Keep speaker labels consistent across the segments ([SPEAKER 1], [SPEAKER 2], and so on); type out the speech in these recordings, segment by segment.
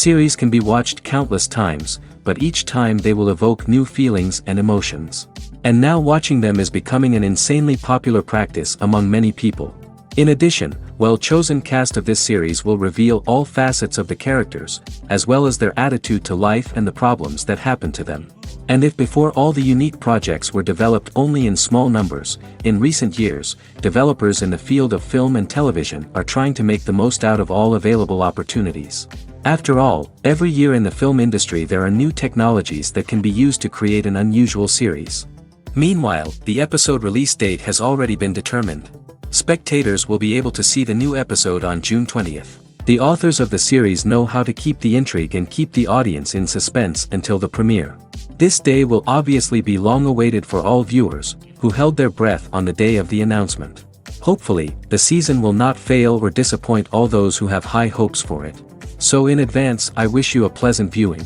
[SPEAKER 1] Series can be watched countless times, but each time they will evoke new feelings and emotions. And now watching them is becoming an insanely popular practice among many people. In addition, well-chosen cast of this series will reveal all facets of the characters, as well as their attitude to life and the problems that happen to them. And if before all the unique projects were developed only in small numbers, in recent years, developers in the field of film and television are trying to make the most out of all available opportunities. After all, every year in the film industry there are new technologies that can be used to create an unusual series. Meanwhile, the episode release date has already been determined. Spectators will be able to see the new episode on June 20th. The authors of the series know how to keep the intrigue and keep the audience in suspense until the premiere. This day will obviously be long awaited for all viewers, who held their breath on the day of the announcement. Hopefully, the season will not fail or disappoint all those who have high hopes for it. So in advance, I wish you a pleasant viewing.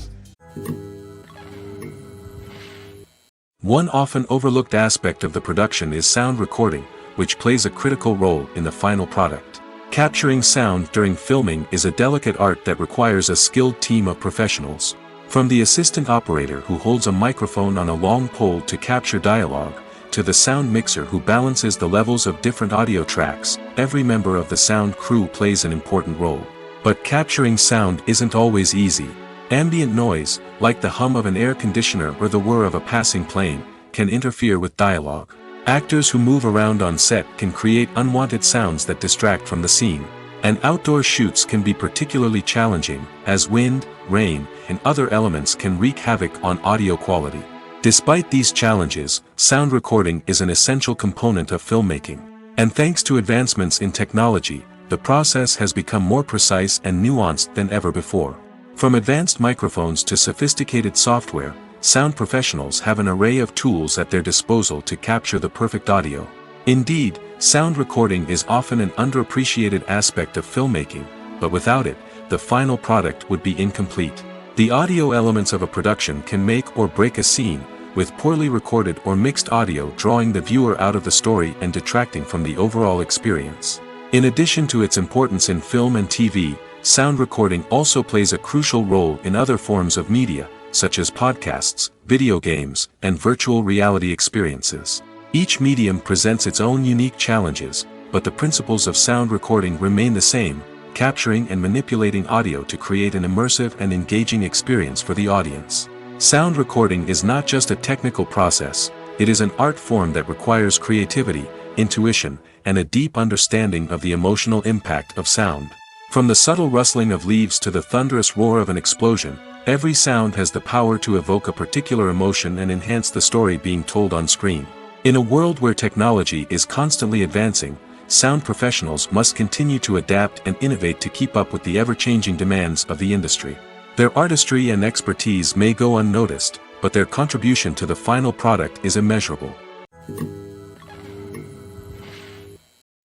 [SPEAKER 1] One often overlooked aspect of the production is sound recording, which plays a critical role in the final product. Capturing sound during filming is a delicate art that requires a skilled team of professionals. From the assistant operator who holds a microphone on a long pole to capture dialogue, to the sound mixer who balances the levels of different audio tracks, every member of the sound crew plays an important role. But capturing sound isn't always easy. Ambient noise, like the hum of an air conditioner or the whir of a passing plane, can interfere with dialogue. Actors who move around on set can create unwanted sounds that distract from the scene. And outdoor shoots can be particularly challenging, as wind, rain, and other elements can wreak havoc on audio quality. Despite these challenges, sound recording is an essential component of filmmaking. And thanks to advancements in technology, the process has become more precise and nuanced than ever before. From advanced microphones to sophisticated software, sound professionals have an array of tools at their disposal to capture the perfect audio. Indeed, sound recording is often an underappreciated aspect of filmmaking, but without it, the final product would be incomplete. The audio elements of a production can make or break a scene, with poorly recorded or mixed audio drawing the viewer out of the story and detracting from the overall experience. In addition to its importance in film and TV, sound recording also plays a crucial role in other forms of media, such as podcasts, video games, and virtual reality experiences. Each medium presents its own unique challenges, but the principles of sound recording remain the same, capturing and manipulating audio to create an immersive and engaging experience for the audience. Sound recording is not just a technical process, it is an art form that requires creativity, intuition, and a deep understanding of the emotional impact of sound. From the subtle rustling of leaves to the thunderous roar of an explosion, every sound has the power to evoke a particular emotion and enhance the story being told on screen. In a world where technology is constantly advancing, sound professionals must continue to adapt and innovate to keep up with the ever-changing demands of the industry. Their artistry and expertise may go unnoticed, but their contribution to the final product is immeasurable.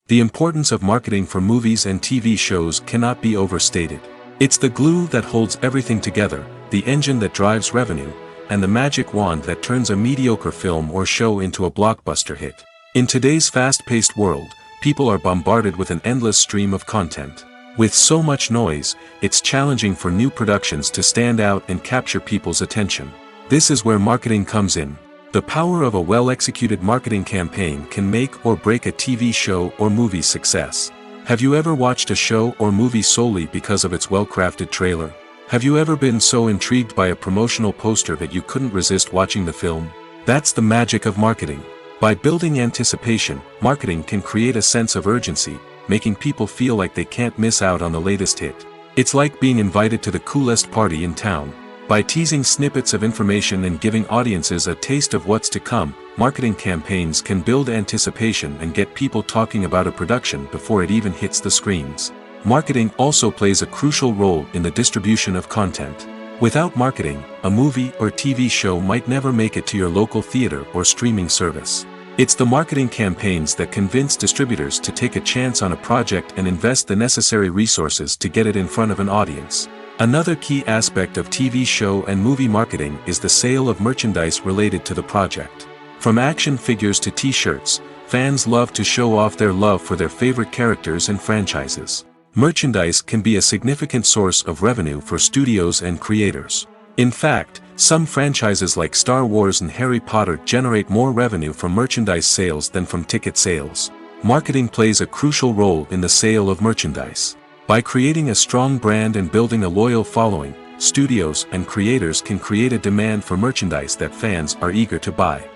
[SPEAKER 1] The importance of marketing for movies and TV shows cannot be overstated. It's the glue that holds everything together, the engine that drives revenue, and the magic wand that turns a mediocre film or show into a blockbuster hit. In today's fast-paced world, people are bombarded with an endless stream of content. With so much noise, it's challenging for new productions to stand out and capture people's attention. This is where marketing comes in. The power of a well-executed marketing campaign can make or break a TV show or movie's success. Have you ever watched a show or movie solely because of its well-crafted trailer? Have you ever been so intrigued by a promotional poster that you couldn't resist watching the film? That's the magic of marketing. By building anticipation, marketing can create a sense of urgency, making people feel like they can't miss out on the latest hit. It's like being invited to the coolest party in town. By teasing snippets of information and giving audiences a taste of what's to come, marketing campaigns can build anticipation and get people talking about a production before it even hits the screens. Marketing also plays a crucial role in the distribution of content. Without marketing, a movie or TV show might never make it to your local theater or streaming service. It's the marketing campaigns that convince distributors to take a chance on a project and invest the necessary resources to get it in front of an audience. Another key aspect of TV show and movie marketing is the sale of merchandise related to the project. From action figures to t-shirts, fans love to show off their love for their favorite characters and franchises. Merchandise can be a significant source of revenue for studios and creators. In fact, some franchises like Star Wars and Harry Potter generate more revenue from merchandise sales than from ticket sales. Marketing plays a crucial role in the sale of merchandise. By creating a strong brand and building a loyal following, studios and creators can create a demand for merchandise that fans are eager to buy.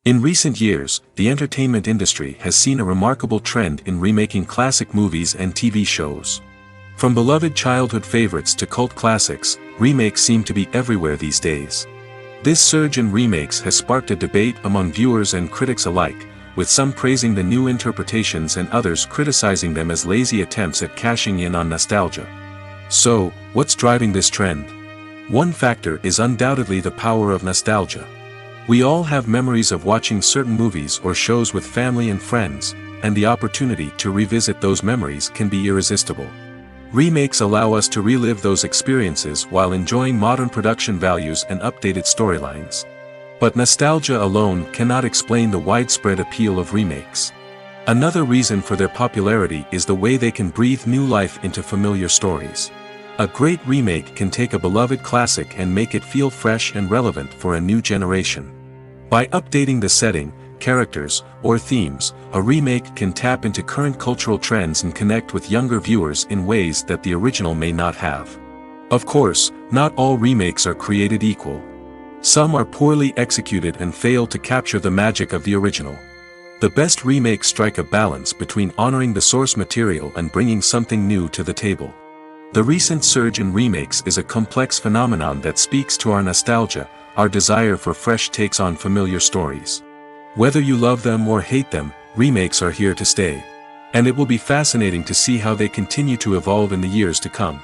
[SPEAKER 1] In recent years, the entertainment industry has seen a remarkable trend in remaking classic movies and TV shows. From beloved childhood favorites to cult classics, remakes seem to be everywhere these days. This surge in remakes has sparked a debate among viewers and critics alike, with some praising the new interpretations and others criticizing them as lazy attempts at cashing in on nostalgia. So, what's driving this trend? One factor is undoubtedly the power of nostalgia. We all have memories of watching certain movies or shows with family and friends, and the opportunity to revisit those memories can be irresistible. Remakes allow us to relive those experiences while enjoying modern production values and updated storylines. But nostalgia alone cannot explain the widespread appeal of remakes. Another reason for their popularity is the way they can breathe new life into familiar stories. A great remake can take a beloved classic and make it feel fresh and relevant for a new generation. By updating the setting, characters, or themes, a remake can tap into current cultural trends and connect with younger viewers in ways that the original may not have. Of course, not all remakes are created equal. Some are poorly executed and fail to capture the magic of the original. The best remakes strike a balance between honoring the source material and bringing something new to the table. The recent surge in remakes is a complex phenomenon that speaks to our nostalgia, our desire for fresh takes on familiar stories. Whether you love them or hate them, remakes are here to stay. And it will be fascinating to see how they continue to evolve in the years to come.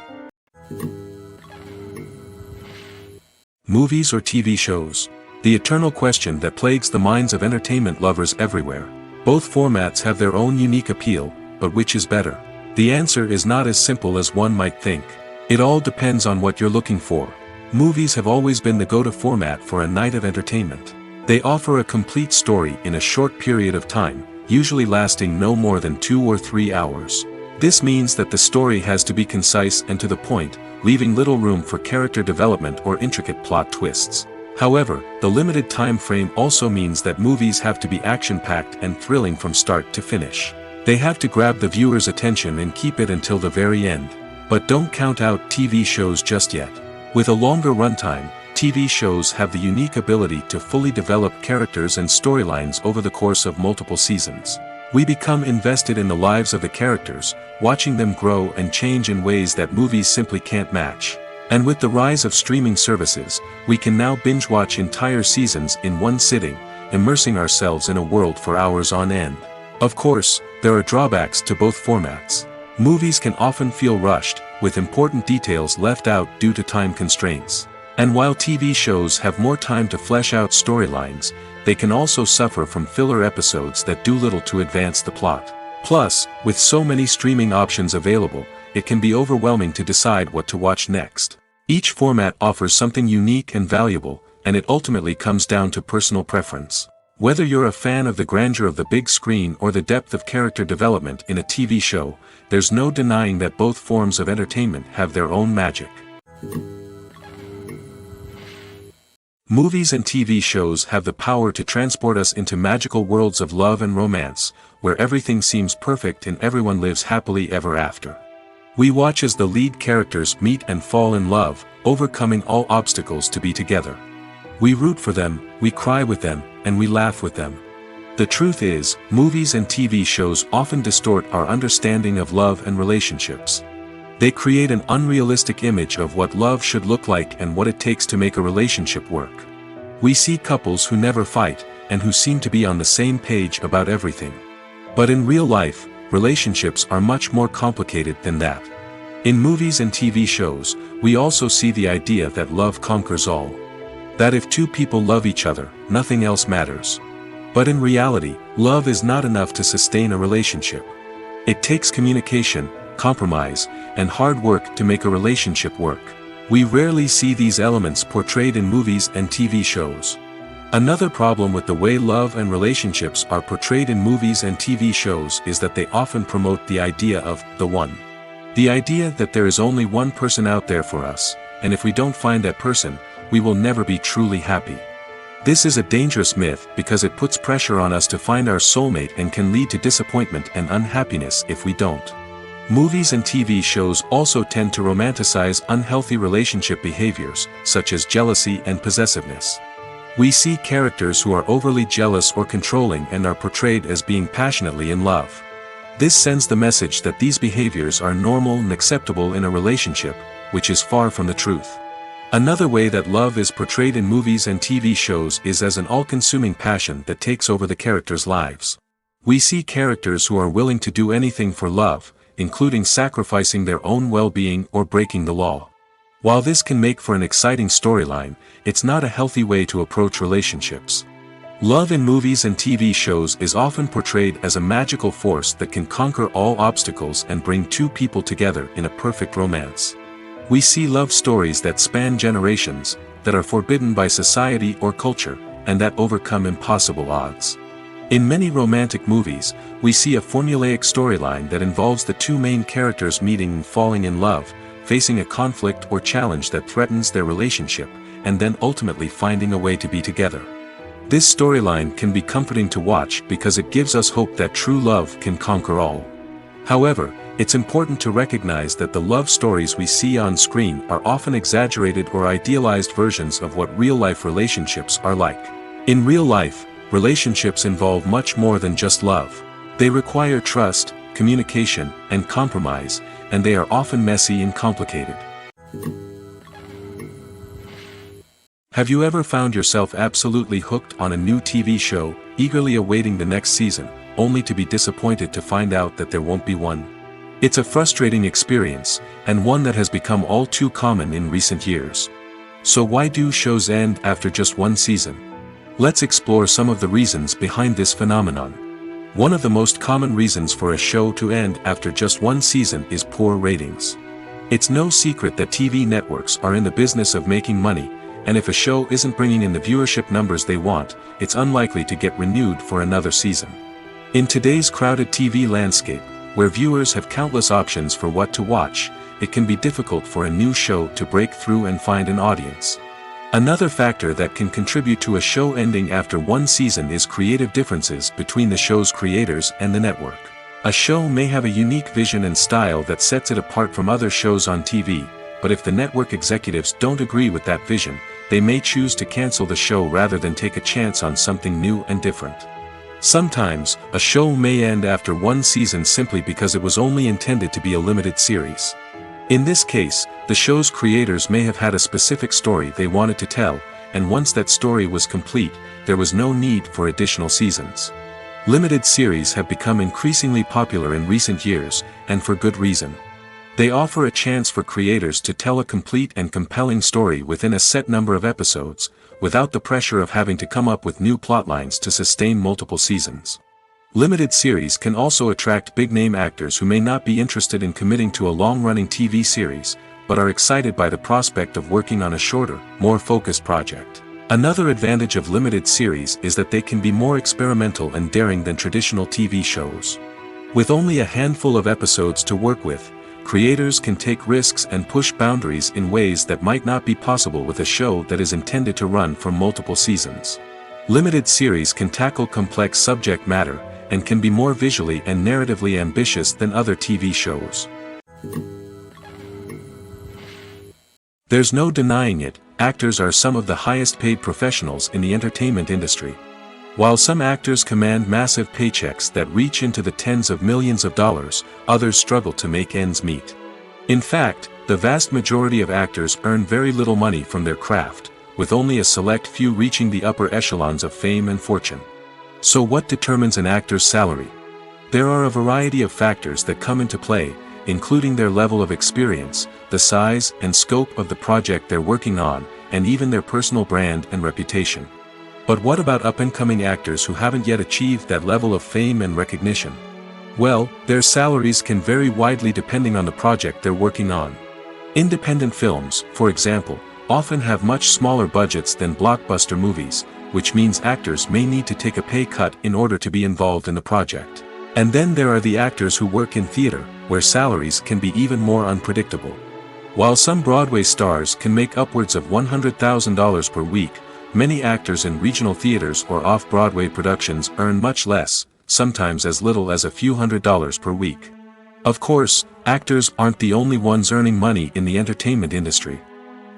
[SPEAKER 1] Movies or TV shows? The eternal question that plagues the minds of entertainment lovers everywhere. Both formats have their own unique appeal, but which is better? The answer is not as simple as one might think. It all depends on what you're looking for. Movies have always been the go-to format for a night of entertainment. They offer a complete story in a short period of time, usually lasting no more than 2 or 3 hours. This means that the story has to be concise and to the point, leaving little room for character development or intricate plot twists. However, the limited time frame also means that movies have to be action-packed and thrilling from start to finish. They have to grab the viewer's attention and keep it until the very end. But don't count out TV shows just yet. With a longer runtime, TV shows have the unique ability to fully develop characters and storylines over the course of multiple seasons. We become invested in the lives of the characters, watching them grow and change in ways that movies simply can't match. And with the rise of streaming services, we can now binge-watch entire seasons in one sitting, immersing ourselves in a world for hours on end. Of course, there are drawbacks to both formats. Movies can often feel rushed, with important details left out due to time constraints. And while TV shows have more time to flesh out storylines, they can also suffer from filler episodes that do little to advance the plot. Plus, with so many streaming options available, it can be overwhelming to decide what to watch next. Each format offers something unique and valuable, and it ultimately comes down to personal preference. Whether you're a fan of the grandeur of the big screen or the depth of character development in a TV show, there's no denying that both forms of entertainment have their own magic. Movies and TV shows have the power to transport us into magical worlds of love and romance, where everything seems perfect and everyone lives happily ever after. We watch as the lead characters meet and fall in love, overcoming all obstacles to be together. We root for them, we cry with them, and we laugh with them. The truth is, movies and TV shows often distort our understanding of love and relationships. They create an unrealistic image of what love should look like and what it takes to make a relationship work. We see couples who never fight, and who seem to be on the same page about everything. But in real life, relationships are much more complicated than that. In movies and TV shows, we also see the idea that love conquers all. That if two people love each other, nothing else matters. But in reality, love is not enough to sustain a relationship. It takes communication, compromise, and hard work to make a relationship work. We rarely see these elements portrayed in movies and TV shows. Another problem with the way love and relationships are portrayed in movies and TV shows is that they often promote the idea of the one. The idea that there is only one person out there for us, and if we don't find that person, we will never be truly happy. This is a dangerous myth because it puts pressure on us to find our soulmate and can lead to disappointment and unhappiness if we don't. Movies and TV shows also tend to romanticize unhealthy relationship behaviors, such as jealousy and possessiveness. We see characters who are overly jealous or controlling and are portrayed as being passionately in love. This sends the message that these behaviors are normal and acceptable in a relationship, which is far from the truth. Another way that love is portrayed in movies and TV shows is as an all-consuming passion that takes over the characters' lives. We see characters who are willing to do anything for love, including sacrificing their own well-being or breaking the law. While this can make for an exciting storyline, it's not a healthy way to approach relationships. Love in movies and TV shows is often portrayed as a magical force that can conquer all obstacles and bring two people together in a perfect romance. We see love stories that span generations, that are forbidden by society or culture, and that overcome impossible odds. In many romantic movies, we see a formulaic storyline that involves the two main characters meeting and falling in love, facing a conflict or challenge that threatens their relationship, and then ultimately finding a way to be together. This storyline can be comforting to watch because it gives us hope that true love can conquer all. However, it's important to recognize that the love stories we see on screen are often exaggerated or idealized versions of what real-life relationships are like. In real life, relationships involve much more than just love. They require trust, communication, and compromise, and they are often messy and complicated. Have you ever found yourself absolutely hooked on a new TV show, eagerly awaiting the next season, only to be disappointed to find out that there won't be one? It's a frustrating experience, and one that has become all too common in recent years. So why do shows end after just one season? Let's explore some of the reasons behind this phenomenon. One of the most common reasons for a show to end after just one season is poor ratings. It's no secret that TV networks are in the business of making money, and if a show isn't bringing in the viewership numbers they want, it's unlikely to get renewed for another season. In today's crowded TV landscape, where viewers have countless options for what to watch, it can be difficult for a new show to break through and find an audience. Another factor that can contribute to a show ending after one season is creative differences between the show's creators and the network. A show may have a unique vision and style that sets it apart from other shows on TV, but if the network executives don't agree with that vision, they may choose to cancel the show rather than take a chance on something new and different. Sometimes, a show may end after one season simply because it was only intended to be a limited series. In this case, the show's creators may have had a specific story they wanted to tell, and once that story was complete, there was no need for additional seasons. Limited series have become increasingly popular in recent years, and for good reason. They offer a chance for creators to tell a complete and compelling story within a set number of episodes, without the pressure of having to come up with new plotlines to sustain multiple seasons. Limited series can also attract big-name actors who may not be interested in committing to a long-running TV series, but are excited by the prospect of working on a shorter, more focused project. Another advantage of limited series is that they can be more experimental and daring than traditional TV shows. With only a handful of episodes to work with, creators can take risks and push boundaries in ways that might not be possible with a show that is intended to run for multiple seasons. Limited series can tackle complex subject matter, and can be more visually and narratively ambitious than other TV shows. There's no denying it, actors are some of the highest paid professionals in the entertainment industry. While some actors command massive paychecks that reach into the tens of millions of dollars, others struggle to make ends meet. In fact, the vast majority of actors earn very little money from their craft, with only a select few reaching the upper echelons of fame and fortune. So what determines an actor's salary? There are a variety of factors that come into play, including their level of experience, the size and scope of the project they're working on, and even their personal brand and reputation. But what about up-and-coming actors who haven't yet achieved that level of fame and recognition? Well, their salaries can vary widely depending on the project they're working on. Independent films, for example, often have much smaller budgets than blockbuster movies, which means actors may need to take a pay cut in order to be involved in the project. And then there are the actors who work in theater, where salaries can be even more unpredictable. While some Broadway stars can make upwards of $100,000 per week, many actors in regional theaters or off-Broadway productions earn much less, sometimes as little as a few $100s per week. Of course, actors aren't the only ones earning money in the entertainment industry.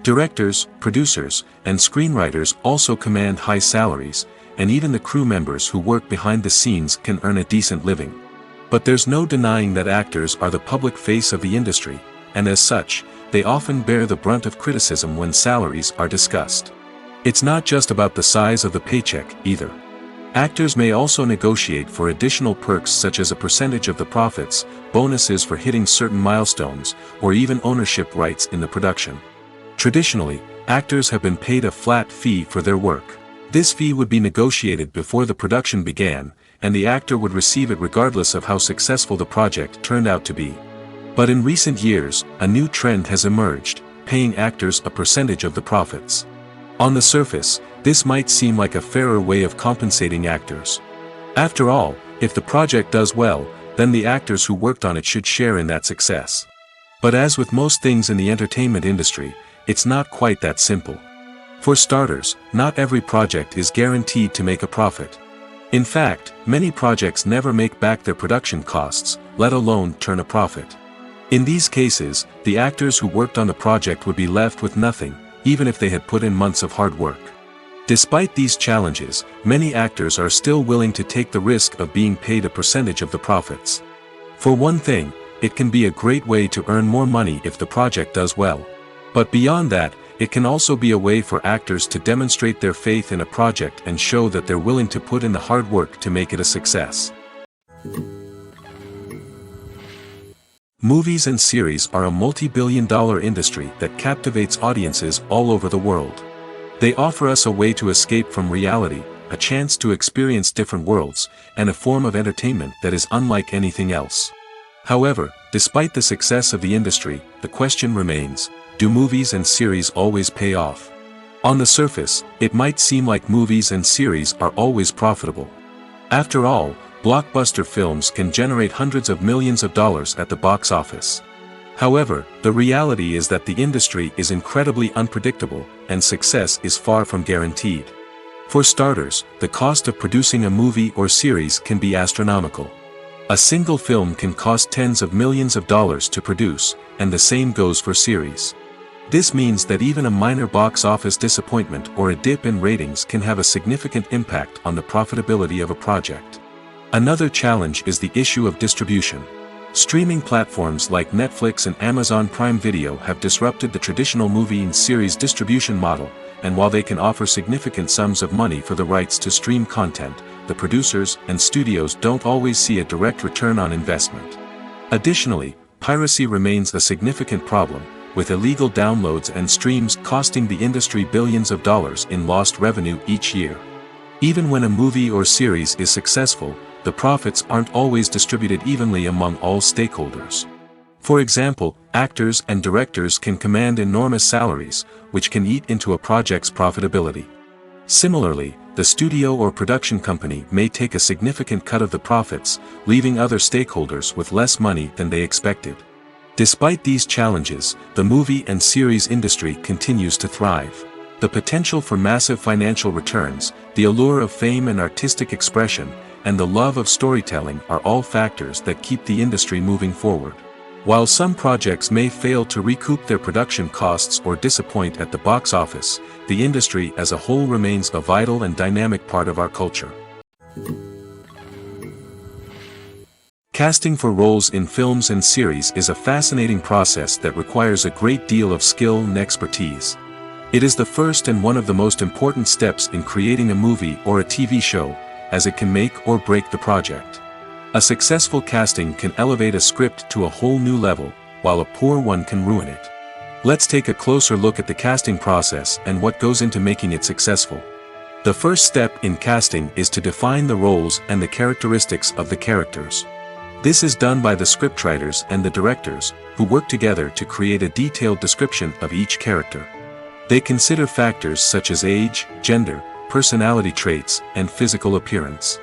[SPEAKER 1] Directors, producers, and screenwriters also command high salaries, and even the crew members who work behind the scenes can earn a decent living. But there's no denying that actors are the public face of the industry, and as such, they often bear the brunt of criticism when salaries are discussed. It's not just about the size of the paycheck, either. Actors may also negotiate for additional perks such as a percentage of the profits, bonuses for hitting certain milestones, or even ownership rights in the production. Traditionally, actors have been paid a flat fee for their work. This fee would be negotiated before the production began, and the actor would receive it regardless of how successful the project turned out to be. But in recent years, a new trend has emerged, paying actors a percentage of the profits. On the surface, this might seem like a fairer way of compensating actors. After all, if the project does well, then the actors who worked on it should share in that success. But as with most things in the entertainment industry, it's not quite that simple. For starters, not every project is guaranteed to make a profit. In fact, many projects never make back their production costs, let alone turn a profit. In these cases, the actors who worked on the project would be left with nothing, even if they had put in months of hard work. Despite these challenges, many actors are still willing to take the risk of being paid a percentage of the profits. For one thing, it can be a great way to earn more money if the project does well. But beyond that, it can also be a way for actors to demonstrate their faith in a project and show that they're willing to put in the hard work to make it a success. Movies and series are a multi-billion-dollar industry that captivates audiences all over the world. They offer us a way to escape from reality, a chance to experience different worlds, and a form of entertainment that is unlike anything else. However, despite the success of the industry, the question remains, do movies and series always pay off? On the surface, it might seem like movies and series are always profitable. After all, blockbuster films can generate hundreds of millions of dollars at the box office. However, the reality is that the industry is incredibly unpredictable, and success is far from guaranteed. For starters, the cost of producing a movie or series can be astronomical. A single film can cost tens of millions of dollars to produce, and the same goes for series. This means that even a minor box office disappointment or a dip in ratings can have a significant impact on the profitability of a project. Another challenge is the issue of distribution. Streaming platforms like Netflix and Amazon Prime Video have disrupted the traditional movie and series distribution model, and while they can offer significant sums of money for the rights to stream content, the producers and studios don't always see a direct return on investment. Additionally, piracy remains a significant problem, with illegal downloads and streams costing the industry billions of dollars in lost revenue each year. Even when a movie or series is successful, the profits aren't always distributed evenly among all stakeholders. For example, actors and directors can command enormous salaries, which can eat into a project's profitability. Similarly, the studio or production company may take a significant cut of the profits, leaving other stakeholders with less money than they expected. Despite these challenges, the movie and series industry continues to thrive. The potential for massive financial returns, the allure of fame and artistic expression, and the love of storytelling are all factors that keep the industry moving forward. While some projects may fail to recoup their production costs or disappoint at the box office, the industry as a whole remains a vital and dynamic part of our culture. Casting for roles in films and series is a fascinating process that requires a great deal of skill and expertise. It is the first and one of the most important steps in creating a movie or a TV show, as it can make or break the project. A successful casting can elevate a script to a whole new level, while a poor one can ruin it. Let's take a closer look at the casting process and what goes into making it successful. The first step in casting is to define the roles and the characteristics of the characters. This is done by the scriptwriters and the directors, who work together to create a detailed description of each character. They consider factors such as age, gender, personality traits, and physical appearance.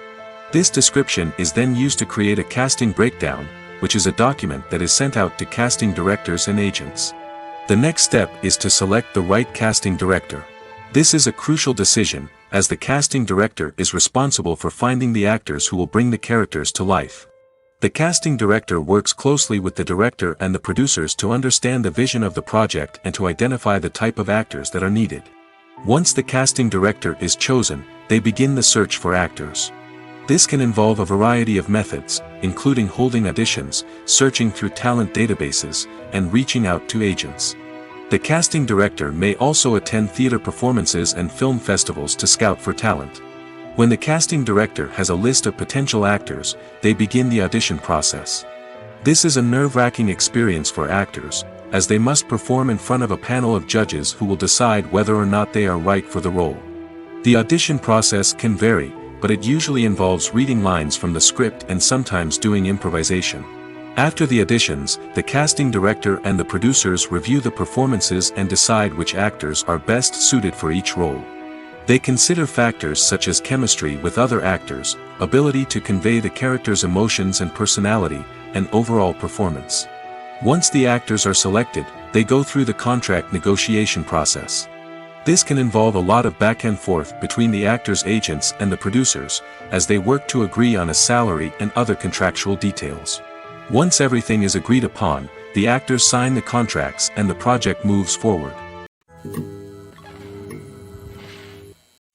[SPEAKER 1] This description is then used to create a casting breakdown, which is a document that is sent out to casting directors and agents. The next step is to select the right casting director. This is a crucial decision, as the casting director is responsible for finding the actors who will bring the characters to life. The casting director works closely with the director and the producers to understand the vision of the project and to identify the type of actors that are needed. Once the casting director is chosen, they begin the search for actors. This can involve a variety of methods, including holding auditions, searching through talent databases, and reaching out to agents. The casting director may also attend theater performances and film festivals to scout for talent. When the casting director has a list of potential actors, they begin the audition process. This is a nerve-wracking experience for actors, as they must perform in front of a panel of judges who will decide whether or not they are right for the role. The audition process can vary, but it usually involves reading lines from the script and sometimes doing improvisation. After the auditions, the casting director and the producers review the performances and decide which actors are best suited for each role. They consider factors such as chemistry with other actors, ability to convey the character's emotions and personality, and overall performance. Once the actors are selected, they go through the contract negotiation process. This can involve a lot of back and forth between the actors' agents and the producers, as they work to agree on a salary and other contractual details. Once everything is agreed upon, the actors sign the contracts and the project moves forward.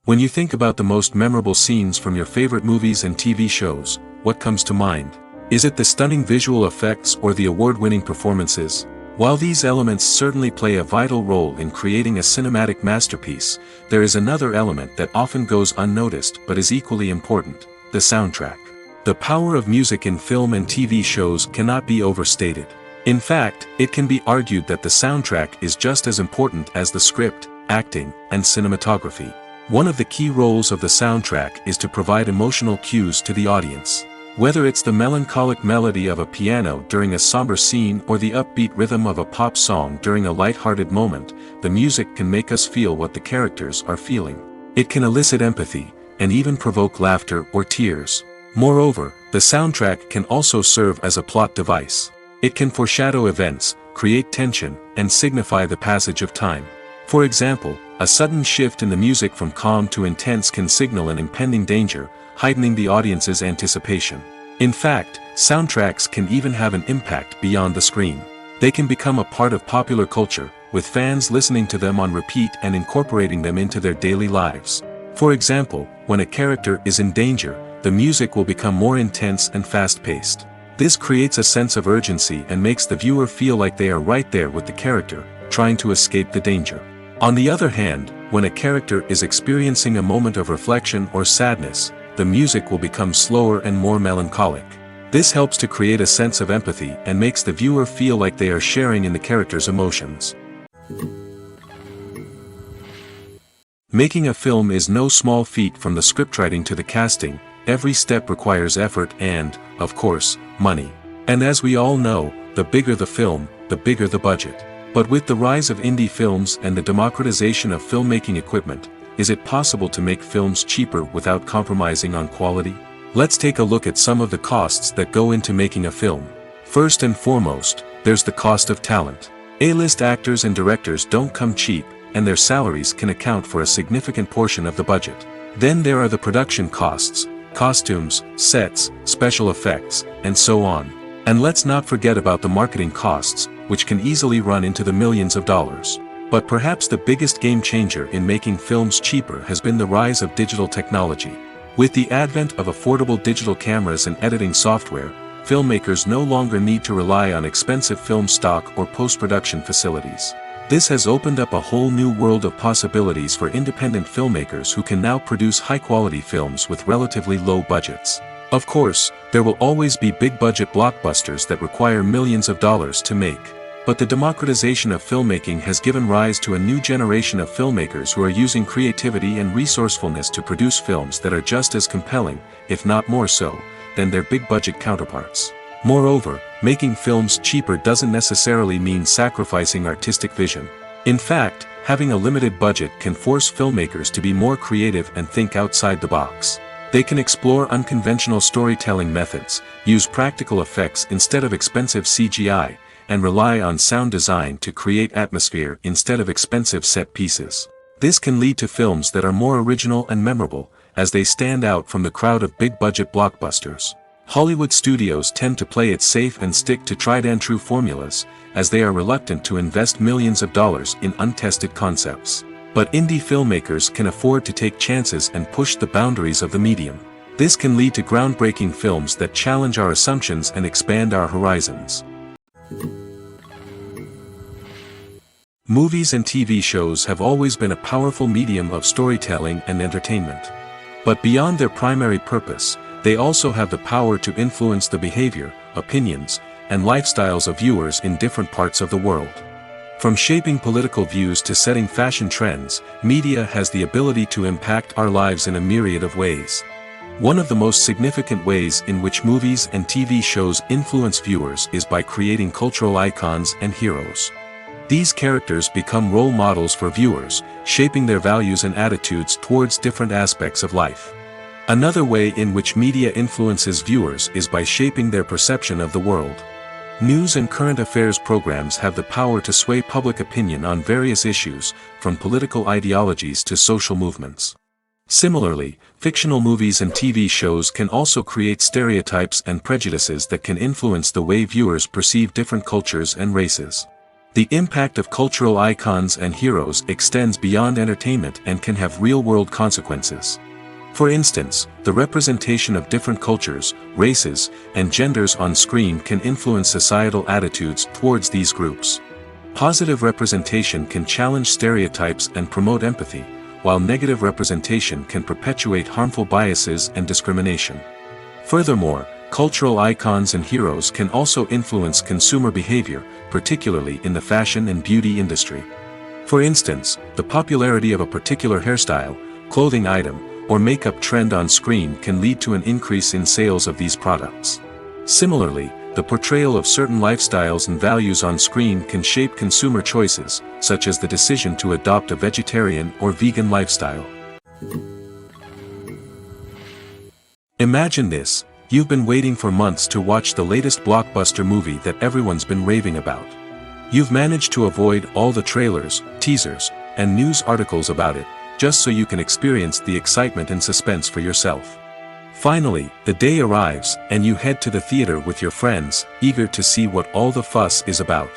[SPEAKER 1] When you think about the most memorable scenes from your favorite movies and TV shows, what comes to mind? Is it the stunning visual effects or the award-winning performances? While these elements certainly play a vital role in creating a cinematic masterpiece, there is another element that often goes unnoticed but is equally important: the soundtrack. The power of music in film and TV shows cannot be overstated. In fact, it can be argued that the soundtrack is just as important as the script, acting, and cinematography. One of the key roles of the soundtrack is to provide emotional cues to the audience. Whether it's the melancholic melody of a piano during a somber scene or the upbeat rhythm of a pop song during a light-hearted moment, the music can make us feel what the characters are feeling. It can elicit empathy, and even provoke laughter or tears. Moreover, the soundtrack can also serve as a plot device. It can foreshadow events, create tension, and signify the passage of time. For example, a sudden shift in the music from calm to intense can signal an impending danger, heightening the audience's anticipation. In fact, soundtracks can even have an impact beyond the screen. They can become a part of popular culture, with fans listening to them on repeat and incorporating them into their daily lives. For example, when a character is in danger, the music will become more intense and fast-paced. This creates a sense of urgency and makes the viewer feel like they are right there with the character, trying to escape the danger. On the other hand, when a character is experiencing a moment of reflection or sadness, the music will become slower and more melancholic. This helps to create a sense of empathy and makes the viewer feel like they are sharing in the character's emotions. Making a film is no small feat. From the scriptwriting to the casting, every step requires effort and, of course, money. And as we all know, the bigger the film, the bigger the budget. But with the rise of indie films and the democratization of filmmaking equipment, is it possible to make films cheaper without compromising on quality? Let's take a look at some of the costs that go into making a film. First and foremost, there's the cost of talent. A-list actors and directors don't come cheap, and their salaries can account for a significant portion of the budget. Then there are the production costs, costumes, sets, special effects, and so on. And let's not forget about the marketing costs, which can easily run into the millions of dollars. But perhaps the biggest game changer in making films cheaper has been the rise of digital technology. With the advent of affordable digital cameras and editing software, filmmakers no longer need to rely on expensive film stock or post-production facilities. This has opened up a whole new world of possibilities for independent filmmakers who can now produce high-quality films with relatively low budgets. Of course, there will always be big-budget blockbusters that require millions of dollars to make. But the democratization of filmmaking has given rise to a new generation of filmmakers who are using creativity and resourcefulness to produce films that are just as compelling, if not more so, than their big-budget counterparts. Moreover, making films cheaper doesn't necessarily mean sacrificing artistic vision. In fact, having a limited budget can force filmmakers to be more creative and think outside the box. They can explore unconventional storytelling methods, use practical effects instead of expensive CGI, and rely on sound design to create atmosphere instead of expensive set pieces. This can lead to films that are more original and memorable, as they stand out from the crowd of big-budget blockbusters. Hollywood studios tend to play it safe and stick to tried-and-true formulas, as they are reluctant to invest millions of dollars in untested concepts. But indie filmmakers can afford to take chances and push the boundaries of the medium. This can lead to groundbreaking films that challenge our assumptions and expand our horizons. Movies and TV shows have always been a powerful medium of storytelling and entertainment. But beyond their primary purpose, they also have the power to influence the behavior, opinions, and lifestyles of viewers in different parts of the world. From shaping political views to setting fashion trends, media has the ability to impact our lives in a myriad of ways. One of the most significant ways in which movies and TV shows influence viewers is by creating cultural icons and heroes. These characters become role models for viewers, shaping their values and attitudes towards different aspects of life. Another way in which media influences viewers is by shaping their perception of the world. News and current affairs programs have the power to sway public opinion on various issues, from political ideologies to social movements. Similarly, fictional movies and TV shows can also create stereotypes and prejudices that can influence the way viewers perceive different cultures and races. The impact of cultural icons and heroes extends beyond entertainment and can have real-world consequences. For instance, the representation of different cultures, races, and genders on screen can influence societal attitudes towards these groups. Positive representation can challenge stereotypes and promote empathy, while negative representation can perpetuate harmful biases and discrimination. Furthermore, cultural icons and heroes can also influence consumer behavior, particularly in the fashion and beauty industry. For instance, the popularity of a particular hairstyle, clothing item, or makeup trend on screen can lead to an increase in sales of these products. Similarly, the portrayal of certain lifestyles and values on screen can shape consumer choices, such as the decision to adopt a vegetarian or vegan lifestyle. Imagine this: you've been waiting for months to watch the latest blockbuster movie that everyone's been raving about. You've managed to avoid all the trailers, teasers, and news articles about it, just so you can experience the excitement and suspense for yourself. Finally, the day arrives, and you head to the theater with your friends, eager to see what all the fuss is about.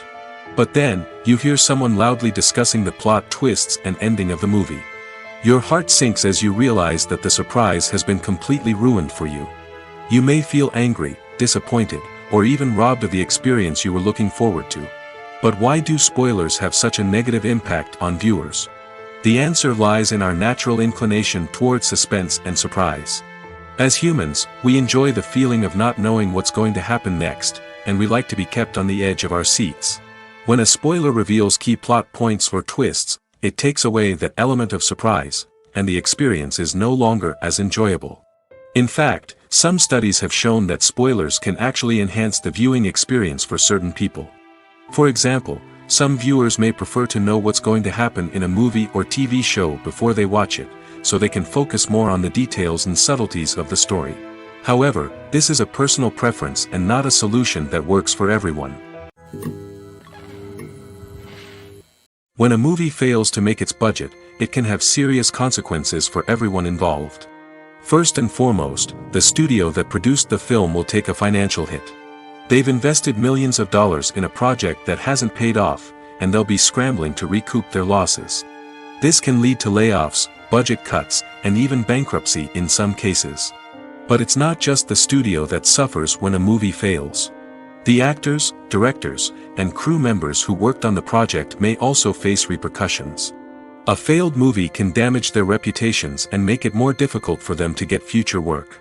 [SPEAKER 1] But then, you hear someone loudly discussing the plot twists and ending of the movie. Your heart sinks as you realize that the surprise has been completely ruined for you. You may feel angry, disappointed, or even robbed of the experience you were looking forward to. But why do spoilers have such a negative impact on viewers? The answer lies in our natural inclination toward suspense and surprise. As humans, we enjoy the feeling of not knowing what's going to happen next, and we like to be kept on the edge of our seats. When a spoiler reveals key plot points or twists, it takes away that element of surprise, and the experience is no longer as enjoyable. In fact, some studies have shown that spoilers can actually enhance the viewing experience for certain people. For example, some viewers may prefer to know what's going to happen in a movie or TV show before they watch it, so they can focus more on the details and subtleties of the story. However, this is a personal preference and not a solution that works for everyone. When a movie fails to make its budget, it can have serious consequences for everyone involved. First and foremost, the studio that produced the film will take a financial hit. They've invested millions of dollars in a project that hasn't paid off, and they'll be scrambling to recoup their losses. This can lead to layoffs, budget cuts, and even bankruptcy in some cases. But it's not just the studio that suffers when a movie fails. The actors, directors, and crew members who worked on the project may also face repercussions. A failed movie can damage their reputations and make it more difficult for them to get future work.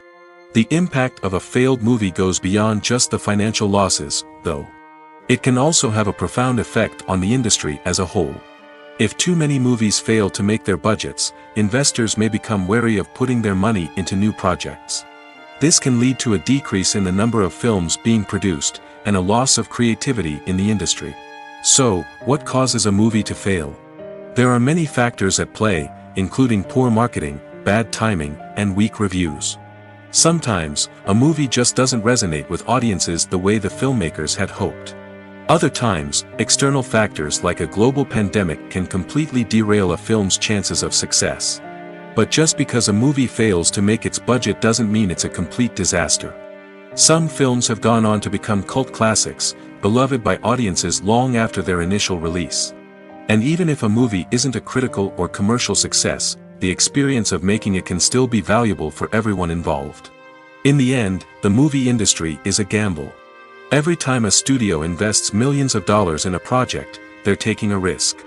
[SPEAKER 1] The impact of a failed movie goes beyond just the financial losses, though. It can also have a profound effect on the industry as a whole. If too many movies fail to make their budgets, investors may become wary of putting their money into new projects. This can lead to a decrease in the number of films being produced, and a loss of creativity in the industry. So, what causes a movie to fail? There are many factors at play, including poor marketing, bad timing, and weak reviews. Sometimes, a movie just doesn't resonate with audiences the way the filmmakers had hoped. Other times, external factors like a global pandemic can completely derail a film's chances of success. But just because a movie fails to make its budget doesn't mean it's a complete disaster. Some films have gone on to become cult classics, beloved by audiences long after their initial release. And even if a movie isn't a critical or commercial success, the experience of making it can still be valuable for everyone involved. In the end, the movie industry is a gamble. Every time a studio invests millions of dollars in a project, they're taking a risk.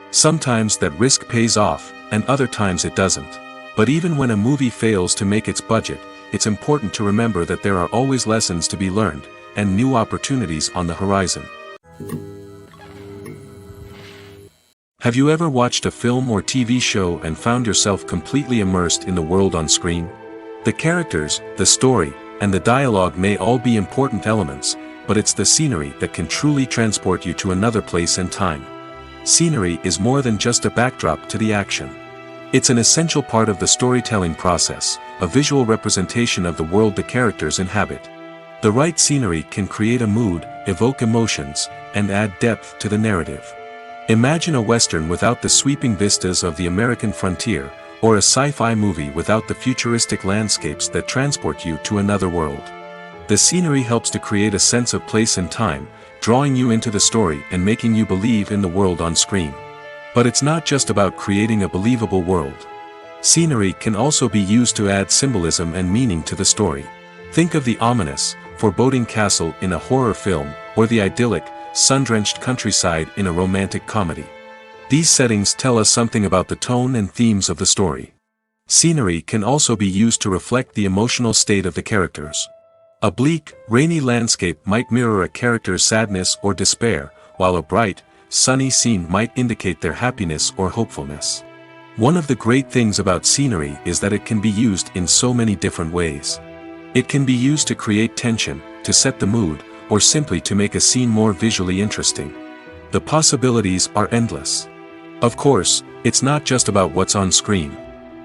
[SPEAKER 1] Sometimes that risk pays off, and other times it doesn't. But even when a movie fails to make its budget, it's important to remember that there are always lessons to be learned, and new opportunities on the horizon. Have you ever watched a film or TV show and found yourself completely immersed in the world on screen? The characters, the story, and the dialogue may all be important elements, but it's the scenery that can truly transport you to another place and time. Scenery is more than just a backdrop to the action. It's an essential part of the storytelling process, a visual representation of the world the characters inhabit. The right scenery can create a mood, evoke emotions, and add depth to the narrative. Imagine a Western without the sweeping vistas of the American frontier, or a sci-fi movie without the futuristic landscapes that transport you to another world. The scenery helps to create a sense of place and time, drawing you into the story and making you believe in the world on screen. But it's not just about creating a believable world. Scenery can also be used to add symbolism and meaning to the story. Think of the ominous, foreboding castle in a horror film, or the idyllic, sun-drenched countryside in a romantic comedy. These settings tell us something about the tone and themes of the story. Scenery can also be used to reflect the emotional state of the characters. A bleak, rainy landscape might mirror a character's sadness or despair, while a bright, sunny scene might indicate their happiness or hopefulness. One of the great things about scenery is that it can be used in so many different ways. It can be used to create tension, to set the mood, or simply to make a scene more visually interesting. The possibilities are endless. Of course, it's not just about what's on screen.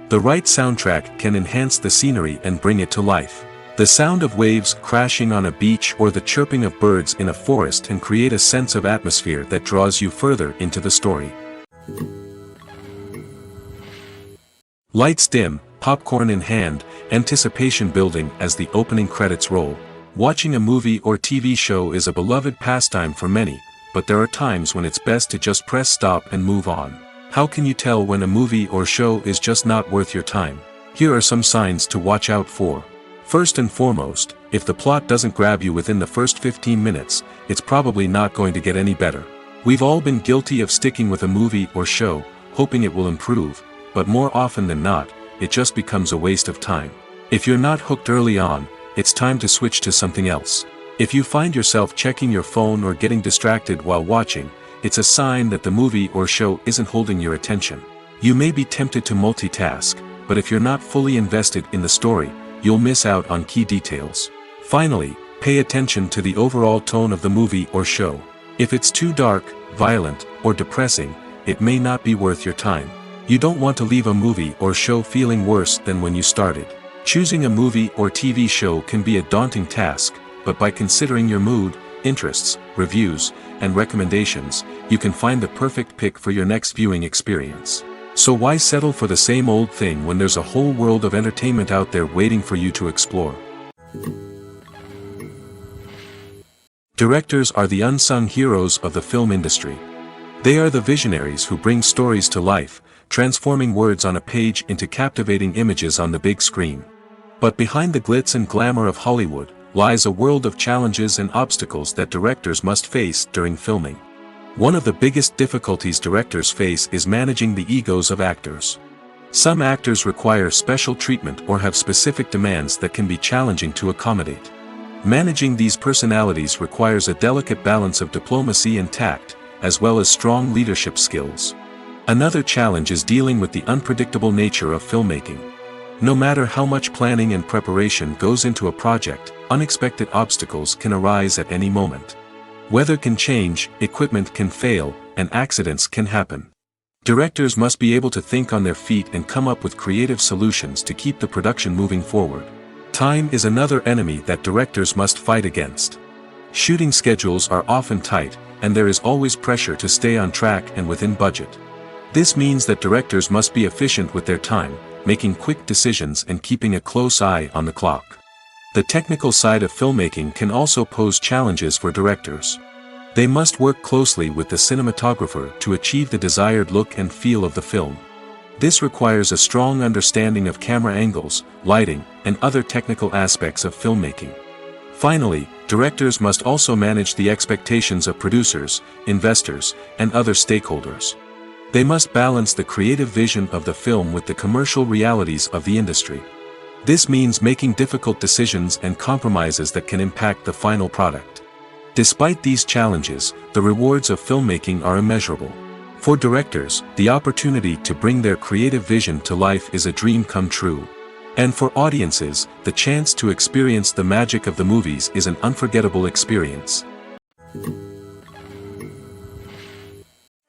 [SPEAKER 1] The right soundtrack can enhance the scenery and bring it to life. The sound of waves crashing on a beach or the chirping of birds in a forest can create a sense of atmosphere that draws you further into the story. Lights dim, popcorn in hand, anticipation building as the opening credits roll. Watching a movie or TV show is a beloved pastime for many, but there are times when it's best to just press stop and move on. How can you tell when a movie or show is just not worth your time? Here are some signs to watch out for. First and foremost, if the plot doesn't grab you within the first 15 minutes, it's probably not going to get any better. We've all been guilty of sticking with a movie or show, hoping it will improve, but more often than not, it just becomes a waste of time. If you're not hooked early on, it's time to switch to something else. If you find yourself checking your phone or getting distracted while watching, it's a sign that the movie or show isn't holding your attention. You may be tempted to multitask, but if you're not fully invested in the story, you'll miss out on key details. Finally, pay attention to the overall tone of the movie or show. If it's too dark, violent, or depressing, it may not be worth your time. You don't want to leave a movie or show feeling worse than when you started. Choosing a movie or TV show can be a daunting task, but by considering your mood, interests, reviews, and recommendations, you can find the perfect pick for your next viewing experience. So why settle for the same old thing when there's a whole world of entertainment out there waiting for you to explore? Directors are the unsung heroes of the film industry. They are the visionaries who bring stories to life, transforming words on a page into captivating images on the big screen. But behind the glitz and glamour of Hollywood, lies a world of challenges and obstacles that directors must face during filming. One of the biggest difficulties directors face is managing the egos of actors. Some actors require special treatment or have specific demands that can be challenging to accommodate. Managing these personalities requires a delicate balance of diplomacy and tact, as well as strong leadership skills. Another challenge is dealing with the unpredictable nature of filmmaking. No matter how much planning and preparation goes into a project, unexpected obstacles can arise at any moment. Weather can change, equipment can fail, and accidents can happen. Directors must be able to think on their feet and come up with creative solutions to keep the production moving forward. Time is another enemy that directors must fight against. Shooting schedules are often tight, and there is always pressure to stay on track and within budget. This means that directors must be efficient with their time, making quick decisions and keeping a close eye on the clock. The technical side of filmmaking can also pose challenges for directors. They must work closely with the cinematographer to achieve the desired look and feel of the film. This requires a strong understanding of camera angles, lighting, and other technical aspects of filmmaking. Finally, directors must also manage the expectations of producers, investors, and other stakeholders. They must balance the creative vision of the film with the commercial realities of the industry. This means making difficult decisions and compromises that can impact the final product. Despite these challenges, the rewards of filmmaking are immeasurable. For directors, the opportunity to bring their creative vision to life is a dream come true. And for audiences, the chance to experience the magic of the movies is an unforgettable experience.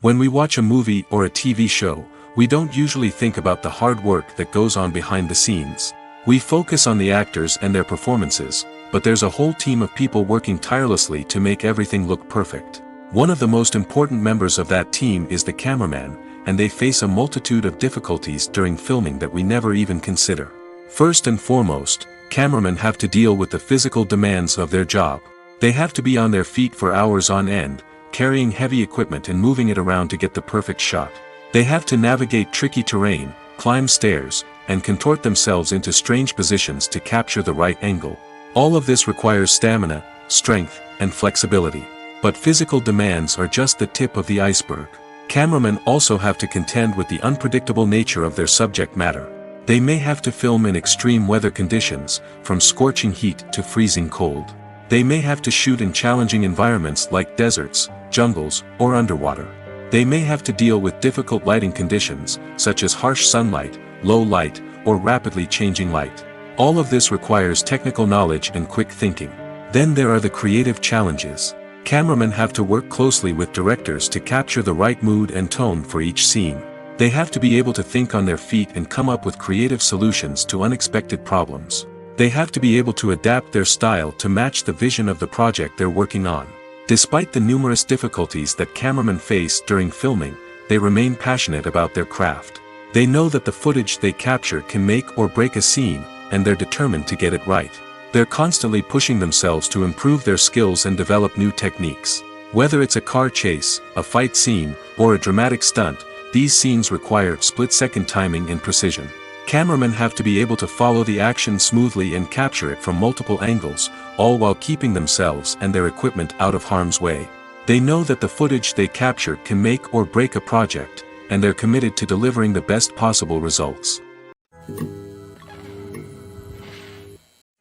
[SPEAKER 1] When we watch a movie or a TV show, we don't usually think about the hard work that goes on behind the scenes. We focus on the actors and their performances, but there's a whole team of people working tirelessly to make everything look perfect. One of the most important members of that team is the cameraman, and they face a multitude of difficulties during filming that we never even consider. First and foremost, cameramen have to deal with the physical demands of their job. They have to be on their feet for hours on end, carrying heavy equipment and moving it around to get the perfect shot. They have to navigate tricky terrain, climb stairs, and contort themselves into strange positions to capture the right angle. All of this requires stamina, strength, and flexibility. But physical demands are just the tip of the iceberg. Cameramen also have to contend with the unpredictable nature of their subject matter. They may have to film in extreme weather conditions, from scorching heat to freezing cold. They may have to shoot in challenging environments like deserts, jungles, or underwater. They may have to deal with difficult lighting conditions, such as harsh sunlight, low light, or rapidly changing light. All of this requires technical knowledge and quick thinking. Then there are the creative challenges. Cameramen have to work closely with directors to capture the right mood and tone for each scene. They have to be able to think on their feet and come up with creative solutions to unexpected problems. They have to be able to adapt their style to match the vision of the project they're working on. Despite the numerous difficulties that cameramen face during filming, they remain passionate about their craft. They know that the footage they capture can make or break a scene, and they're determined to get it right. They're constantly pushing themselves to improve their skills and develop new techniques. Whether it's a car chase, a fight scene, or a dramatic stunt, these scenes require split-second timing and precision. Cameramen have to be able to follow the action smoothly and capture it from multiple angles, all while keeping themselves and their equipment out of harm's way. They know that the footage they capture can make or break a project, and they're committed to delivering the best possible results.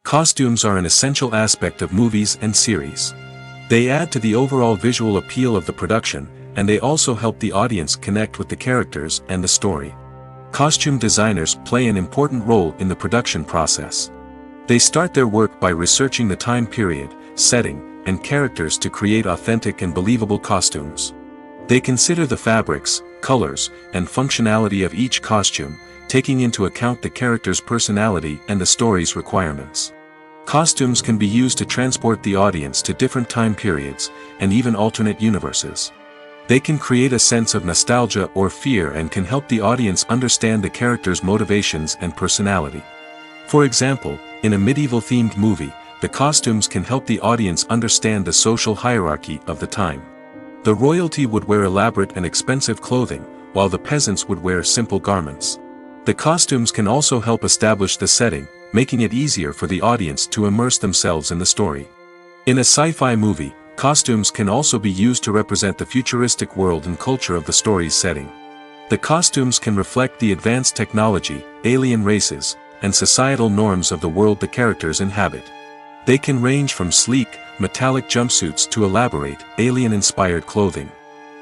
[SPEAKER 1] Costumes are an essential aspect of movies and series. They add to the overall visual appeal of the production, and they also help the audience connect with the characters and the story. Costume designers play an important role in the production process. They start their work by researching the time period, setting, and characters to create authentic and believable costumes. They consider the fabrics, colors, and functionality of each costume, taking into account the character's personality and the story's requirements. Costumes can be used to transport the audience to different time periods, and even alternate universes. They can create a sense of nostalgia or fear and can help the audience understand the character's motivations and personality. For example, in a medieval-themed movie, the costumes can help the audience understand the social hierarchy of the time. The royalty would wear elaborate and expensive clothing, while the peasants would wear simple garments. The costumes can also help establish the setting, making it easier for the audience to immerse themselves in the story. In a sci-fi movie, costumes can also be used to represent the futuristic world and culture of the story's setting. The costumes can reflect the advanced technology, alien races, and societal norms of the world the characters inhabit. They can range from sleek, metallic jumpsuits to elaborate, alien-inspired clothing.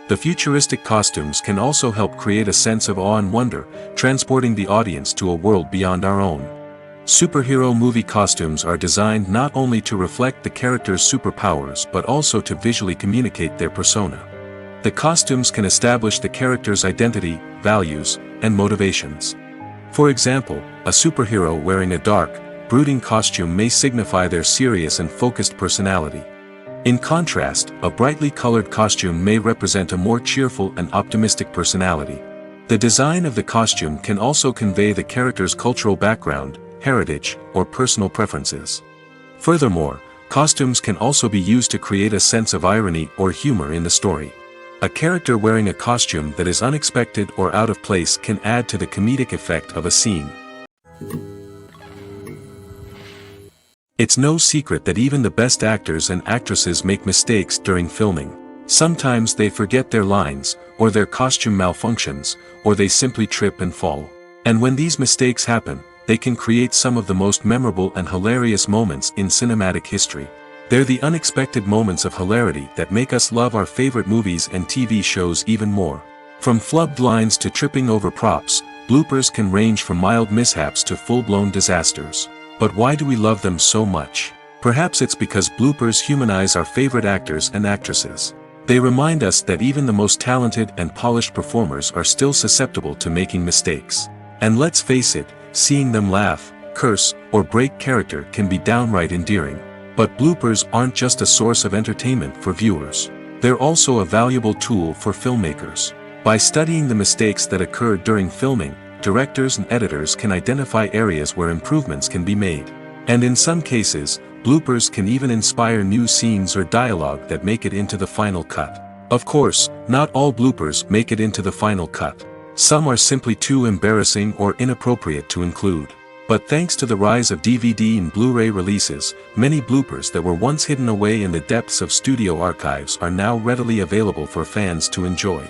[SPEAKER 1] The futuristic costumes can also help create a sense of awe and wonder, transporting the audience to a world beyond our own. Superhero movie costumes are designed not only to reflect the character's superpowers but also to visually communicate their persona. The costumes can establish the character's identity, values, and motivations. For example, a superhero wearing a dark, brooding costume may signify their serious and focused personality. In contrast, a brightly colored costume may represent a more cheerful and optimistic personality. The design of the costume can also convey the character's cultural background, heritage, or personal preferences. Furthermore, costumes can also be used to create a sense of irony or humor in the story. A character wearing a costume that is unexpected or out of place can add to the comedic effect of a scene. It's no secret that even the best actors and actresses make mistakes during filming. Sometimes they forget their lines, or their costume malfunctions, or they simply trip and fall. And when these mistakes happen, they can create some of the most memorable and hilarious moments in cinematic history. They're the unexpected moments of hilarity that make us love our favorite movies and TV shows even more. From flubbed lines to tripping over props, bloopers can range from mild mishaps to full-blown disasters. But why do we love them so much? Perhaps it's because bloopers humanize our favorite actors and actresses. They remind us that even the most talented and polished performers are still susceptible to making mistakes. And let's face it, seeing them laugh, curse, or break character can be downright endearing. But bloopers aren't just a source of entertainment for viewers. They're also a valuable tool for filmmakers. By studying the mistakes that occurred during filming, directors and editors can identify areas where improvements can be made. And in some cases, bloopers can even inspire new scenes or dialogue that make it into the final cut. Of course, not all bloopers make it into the final cut. Some are simply too embarrassing or inappropriate to include. But thanks to the rise of DVD and Blu-ray releases, many bloopers that were once hidden away in the depths of studio archives are now readily available for fans to enjoy.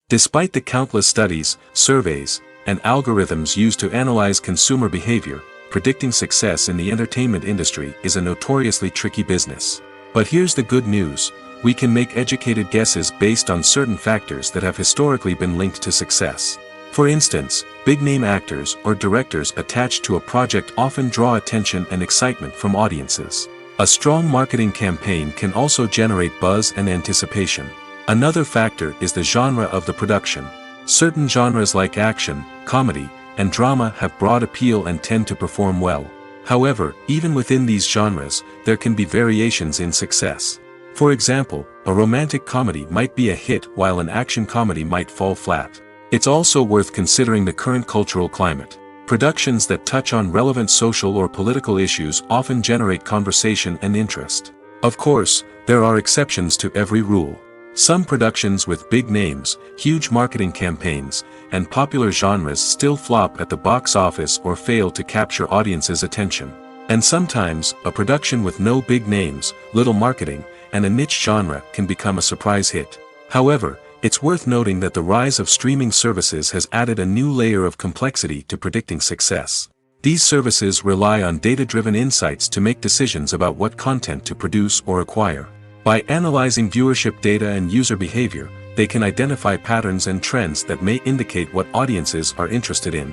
[SPEAKER 1] Despite the countless studies, surveys, and algorithms used to analyze consumer behavior, predicting success in the entertainment industry is a notoriously tricky business. But here's the good news: we can make educated guesses based on certain factors that have historically been linked to success. For instance, big-name actors or directors attached to a project often draw attention and excitement from audiences. A strong marketing campaign can also generate buzz and anticipation. Another factor is the genre of the production. Certain genres like action, comedy, and drama have broad appeal and tend to perform well. However, even within these genres, there can be variations in success. For example, a romantic comedy might be a hit while an action comedy might fall flat. It's also worth considering the current cultural climate. Productions that touch on relevant social or political issues often generate conversation and interest. Of course, there are exceptions to every rule. Some productions with big names, huge marketing campaigns, and popular genres still flop at the box office or fail to capture audiences' attention. And sometimes, a production with no big names, little marketing, and a niche genre can become a surprise hit. However, it's worth noting that the rise of streaming services has added a new layer of complexity to predicting success. These services rely on data-driven insights to make decisions about what content to produce or acquire. By analyzing viewership data and user behavior, they can identify patterns and trends that may indicate what audiences are interested in.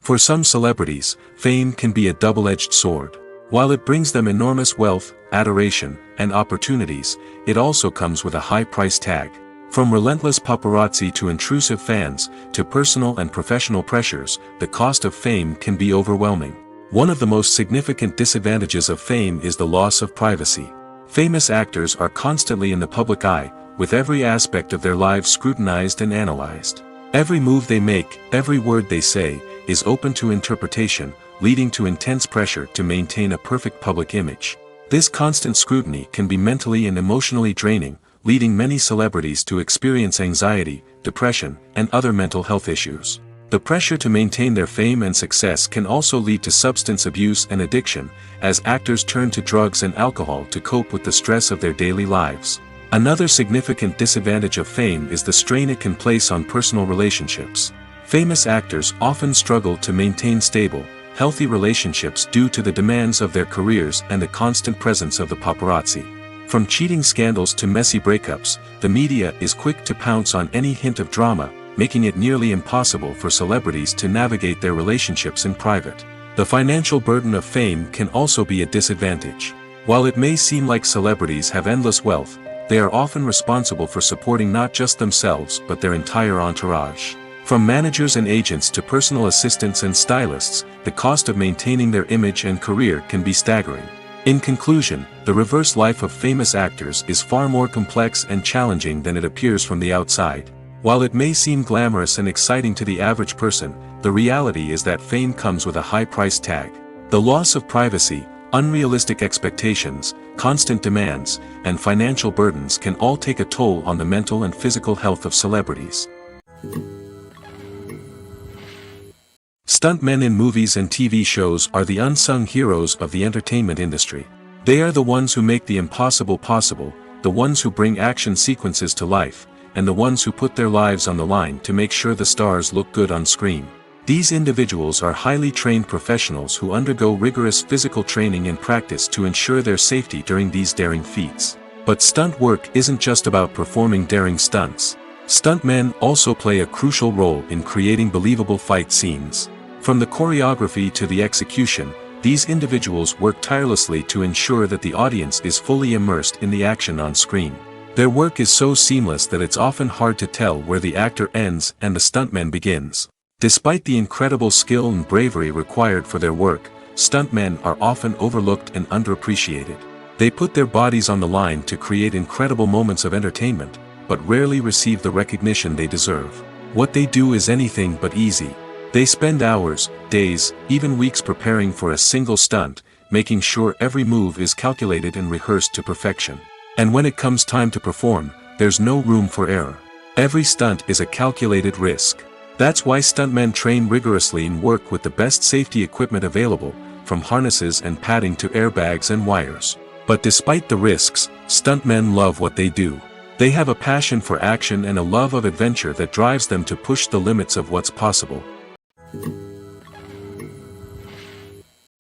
[SPEAKER 1] For some celebrities, fame can be a double-edged sword. While it brings them enormous wealth, adoration, and opportunities, it also comes with a high price tag. From relentless paparazzi to intrusive fans, to personal and professional pressures, the cost of fame can be overwhelming. One of the most significant disadvantages of fame is the loss of privacy. Famous actors are constantly in the public eye, with every aspect of their lives scrutinized and analyzed. Every move they make, every word they say, is open to interpretation, leading to intense pressure to maintain a perfect public image. This constant scrutiny can be mentally and emotionally draining, leading many celebrities to experience anxiety, depression, and other mental health issues. The pressure to maintain their fame and success can also lead to substance abuse and addiction, as actors turn to drugs and alcohol to cope with the stress of their daily lives. Another significant disadvantage of fame is the strain it can place on personal relationships. Famous actors often struggle to maintain stable, healthy relationships due to the demands of their careers and the constant presence of the paparazzi. From cheating scandals to messy breakups, the media is quick to pounce on any hint of drama, making it nearly impossible for celebrities to navigate their relationships in private. The financial burden of fame can also be a disadvantage. While it may seem like celebrities have endless wealth, they are often responsible for supporting not just themselves but their entire entourage. From managers and agents to personal assistants and stylists, the cost of maintaining their image and career can be staggering. In conclusion, the reverse life of famous actors is far more complex and challenging than it appears from the outside. While it may seem glamorous and exciting to the average person, the reality is that fame comes with a high price tag. The loss of privacy, unrealistic expectations, constant demands, and financial burdens can all take a toll on the mental and physical health of celebrities. Stuntmen in movies and TV shows are the unsung heroes of the entertainment industry. They are the ones who make the impossible possible, the ones who bring action sequences to life, and the ones who put their lives on the line to make sure the stars look good on screen. These individuals are highly trained professionals who undergo rigorous physical training and practice to ensure their safety during these daring feats. But stunt work isn't just about performing daring stunts. Stuntmen also play a crucial role in creating believable fight scenes. From the choreography to the execution, these individuals work tirelessly to ensure that the audience is fully immersed in the action on screen. Their work is so seamless that it's often hard to tell where the actor ends and the stuntman begins. Despite the incredible skill and bravery required for their work, stuntmen are often overlooked and underappreciated. They put their bodies on the line to create incredible moments of entertainment, but rarely receive the recognition they deserve. What they do is anything but easy. They spend hours, days, even weeks preparing for a single stunt, making sure every move is calculated and rehearsed to perfection. And when it comes time to perform, there's no room for error. Every stunt is a calculated risk. That's why stuntmen train rigorously and work with the best safety equipment available, from harnesses and padding to airbags and wires. But despite the risks, stuntmen love what they do. They have a passion for action and a love of adventure that drives them to push the limits of what's possible.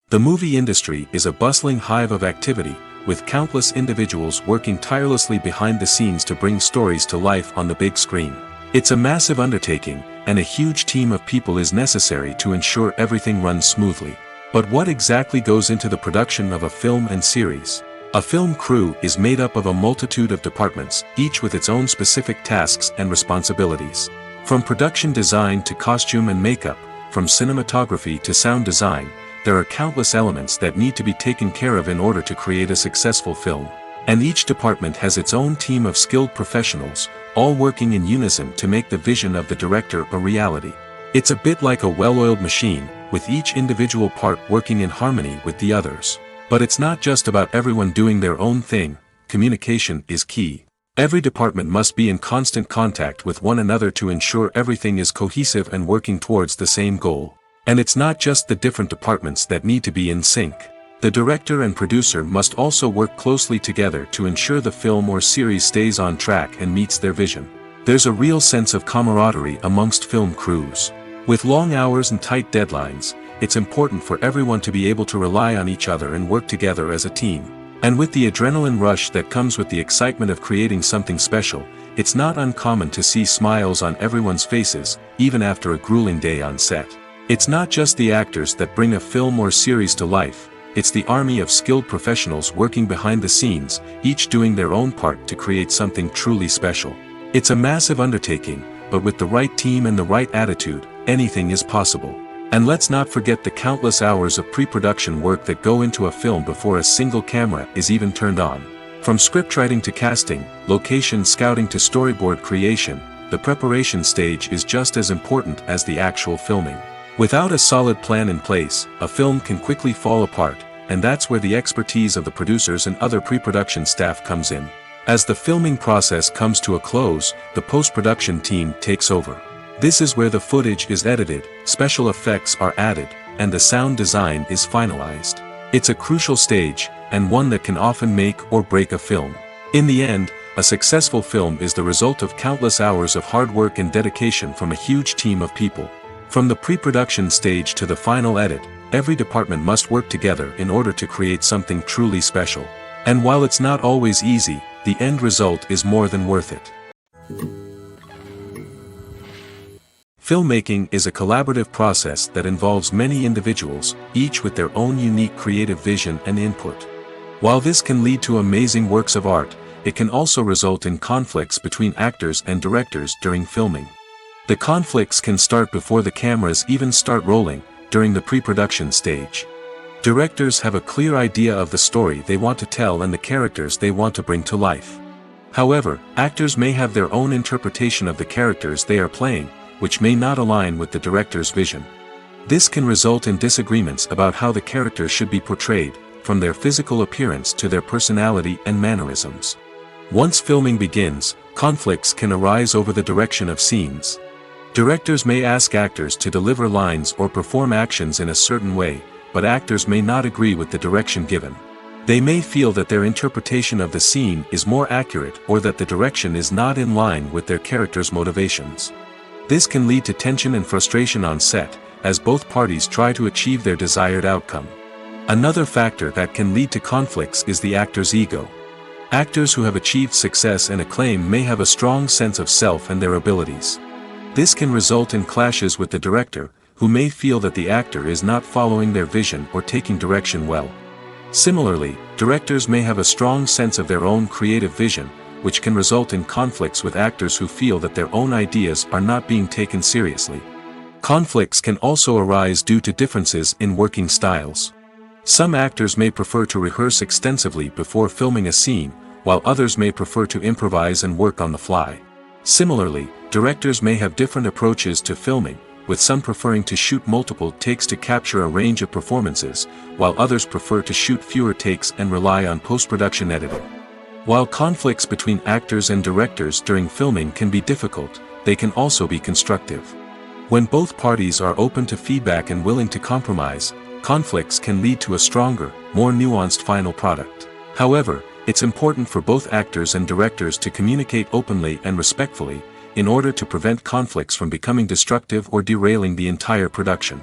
[SPEAKER 1] The movie industry is a bustling hive of activity, with countless individuals working tirelessly behind the scenes to bring stories to life on the big screen. It's a massive undertaking, and a huge team of people is necessary to ensure everything runs smoothly. But what exactly goes into the production of a film and series? A film crew is made up of a multitude of departments, each with its own specific tasks and responsibilities. From production design to costume and makeup, from cinematography to sound design, there are countless elements that need to be taken care of in order to create a successful film. And each department has its own team of skilled professionals, all working in unison to make the vision of the director a reality. It's a bit like a well-oiled machine, with each individual part working in harmony with the others. But it's not just about everyone doing their own thing. Communication is key. Every department must be in constant contact with one another to ensure everything is cohesive and working towards the same goal. And it's not just the different departments that need to be in sync. The director and producer must also work closely together to ensure the film or series stays on track and meets their vision. There's a real sense of camaraderie amongst film crews. With long hours and tight deadlines, it's important for everyone to be able to rely on each other and work together as a team. And with the adrenaline rush that comes with the excitement of creating something special, it's not uncommon to see smiles on everyone's faces, even after a grueling day on set. It's not just the actors that bring a film or series to life. It's the army of skilled professionals working behind the scenes, each doing their own part to create something truly special. It's a massive undertaking, but with the right team and the right attitude, anything is possible. And let's not forget the countless hours of pre-production work that go into a film before a single camera is even turned on. From scriptwriting to casting, location scouting to storyboard creation, the preparation stage is just as important as the actual filming. Without a solid plan in place, a film can quickly fall apart, and that's where the expertise of the producers and other pre-production staff comes in. As the filming process comes to a close, the post-production team takes over. This is where the footage is edited, special effects are added, and the sound design is finalized. It's a crucial stage, and one that can often make or break a film. In the end, a successful film is the result of countless hours of hard work and dedication from a huge team of people. From the pre-production stage to the final edit, every department must work together in order to create something truly special. And while it's not always easy, the end result is more than worth it. Filmmaking is a collaborative process that involves many individuals, each with their own unique creative vision and input. While this can lead to amazing works of art, it can also result in conflicts between actors and directors during filming. The conflicts can start before the cameras even start rolling, during the pre-production stage. Directors have a clear idea of the story they want to tell and the characters they want to bring to life. However, actors may have their own interpretation of the characters they are playing, which may not align with the director's vision. This can result in disagreements about how the characters should be portrayed, from their physical appearance to their personality and mannerisms. Once filming begins, conflicts can arise over the direction of scenes. Directors may ask actors to deliver lines or perform actions in a certain way, but actors may not agree with the direction given. They may feel that their interpretation of the scene is more accurate or that the direction is not in line with their character's motivations. This can lead to tension and frustration on set, as both parties try to achieve their desired outcome. Another factor that can lead to conflicts is the actor's ego. Actors who have achieved success and acclaim may have a strong sense of self and their abilities. This can result in clashes with the director, who may feel that the actor is not following their vision or taking direction well. Similarly, directors may have a strong sense of their own creative vision, which can result in conflicts with actors who feel that their own ideas are not being taken seriously. Conflicts can also arise due to differences in working styles. Some actors may prefer to rehearse extensively before filming a scene, while others may prefer to improvise and work on the fly. Similarly, directors may have different approaches to filming, with some preferring to shoot multiple takes to capture a range of performances, while others prefer to shoot fewer takes and rely on post-production editing. While conflicts between actors and directors during filming can be difficult, they can also be constructive. When both parties are open to feedback and willing to compromise, conflicts can lead to a stronger, more nuanced final product. However, it's important for both actors and directors to communicate openly and respectfully, in order to prevent conflicts from becoming destructive or derailing the entire production.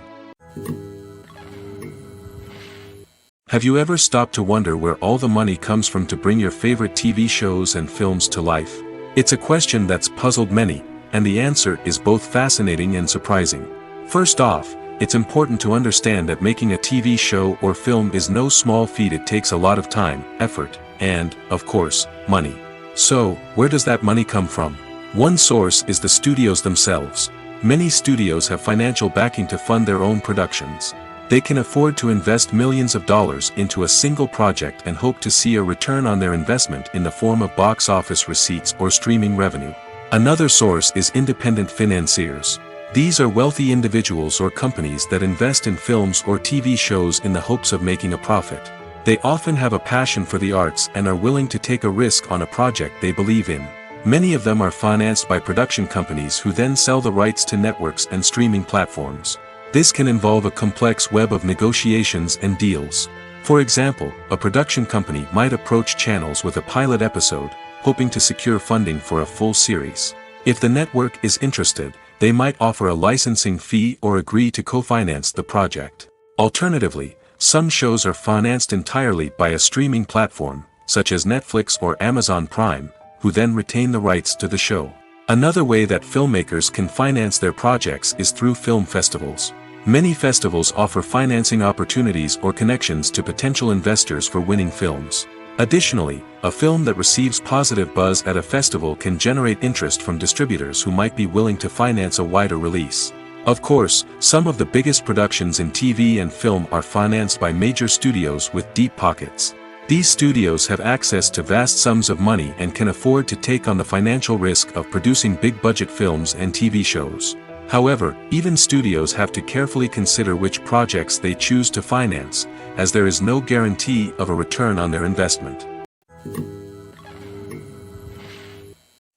[SPEAKER 1] Have you ever stopped to wonder where all the money comes from to bring your favorite TV shows and films to life? It's a question that's puzzled many, and the answer is both fascinating and surprising. First off, it's important to understand that making a TV show or film is no small feat. It takes a lot of time, effort, and, of course, money. So, where does that money come from? One source is the studios themselves. Many studios have financial backing to fund their own productions. They can afford to invest millions of dollars into a single project and hope to see a return on their investment in the form of box office receipts or streaming revenue. Another source is independent financiers. These are wealthy individuals or companies that invest in films or TV shows in the hopes of making a profit. They often have a passion for the arts and are willing to take a risk on a project they believe in. Many of them are financed by production companies who then sell the rights to networks and streaming platforms. This can involve a complex web of negotiations and deals. For example, a production company might approach channels with a pilot episode, hoping to secure funding for a full series. If the network is interested, they might offer a licensing fee or agree to co-finance the project. Alternatively, some shows are financed entirely by a streaming platform, such as Netflix or Amazon Prime, who then retain the rights to the show. Another way that filmmakers can finance their projects is through film festivals. Many festivals offer financing opportunities or connections to potential investors for winning films. Additionally, a film that receives positive buzz at a festival can generate interest from distributors who might be willing to finance a wider release. Of course, some of the biggest productions in TV and film are financed by major studios with deep pockets. These studios have access to vast sums of money and can afford to take on the financial risk of producing big-budget films and TV shows. However, even studios have to carefully consider which projects they choose to finance, as there is no guarantee of a return on their investment.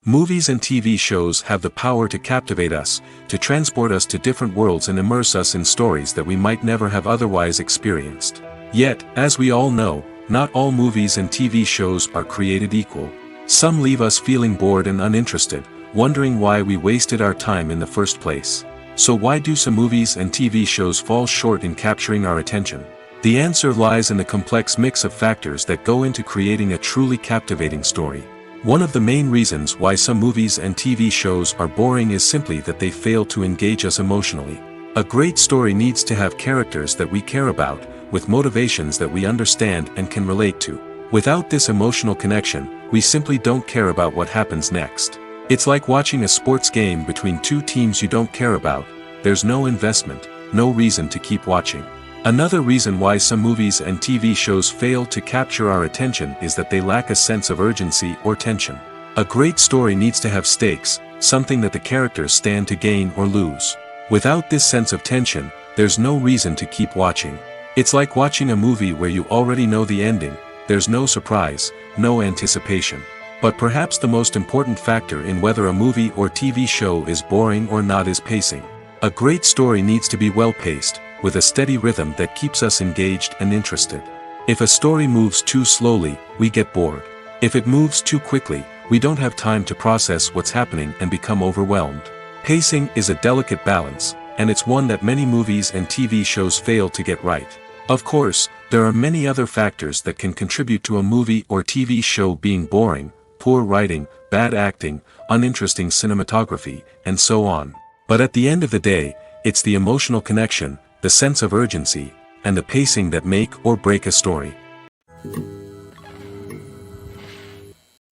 [SPEAKER 1] Movies and TV shows have the power to captivate us, to transport us to different worlds and immerse us in stories that we might never have otherwise experienced. Yet, as we all know, not all movies and TV shows are created equal. Some leave us feeling bored and uninterested, wondering why we wasted our time in the first place. So why do some movies and TV shows fall short in capturing our attention? The answer lies in the complex mix of factors that go into creating a truly captivating story. One of the main reasons why some movies and TV shows are boring is simply that they fail to engage us emotionally. A great story needs to have characters that we care about, with motivations that we understand and can relate to. Without this emotional connection, we simply don't care about what happens next. It's like watching a sports game between two teams you don't care about. There's no investment, no reason to keep watching. Another reason why some movies and TV shows fail to capture our attention is that they lack a sense of urgency or tension. A great story needs to have stakes, something that the characters stand to gain or lose. Without this sense of tension, there's no reason to keep watching. It's like watching a movie where you already know the ending. There's no surprise, no anticipation. But perhaps the most important factor in whether a movie or TV show is boring or not is pacing. A great story needs to be well-paced, with a steady rhythm that keeps us engaged and interested. If a story moves too slowly, we get bored. If it moves too quickly, we don't have time to process what's happening and become overwhelmed. Pacing is a delicate balance, and it's one that many movies and TV shows fail to get right. Of course, there are many other factors that can contribute to a movie or TV show being boring: poor writing, bad acting, uninteresting cinematography, and so on. But at the end of the day, it's the emotional connection, the sense of urgency, and the pacing that make or break a story.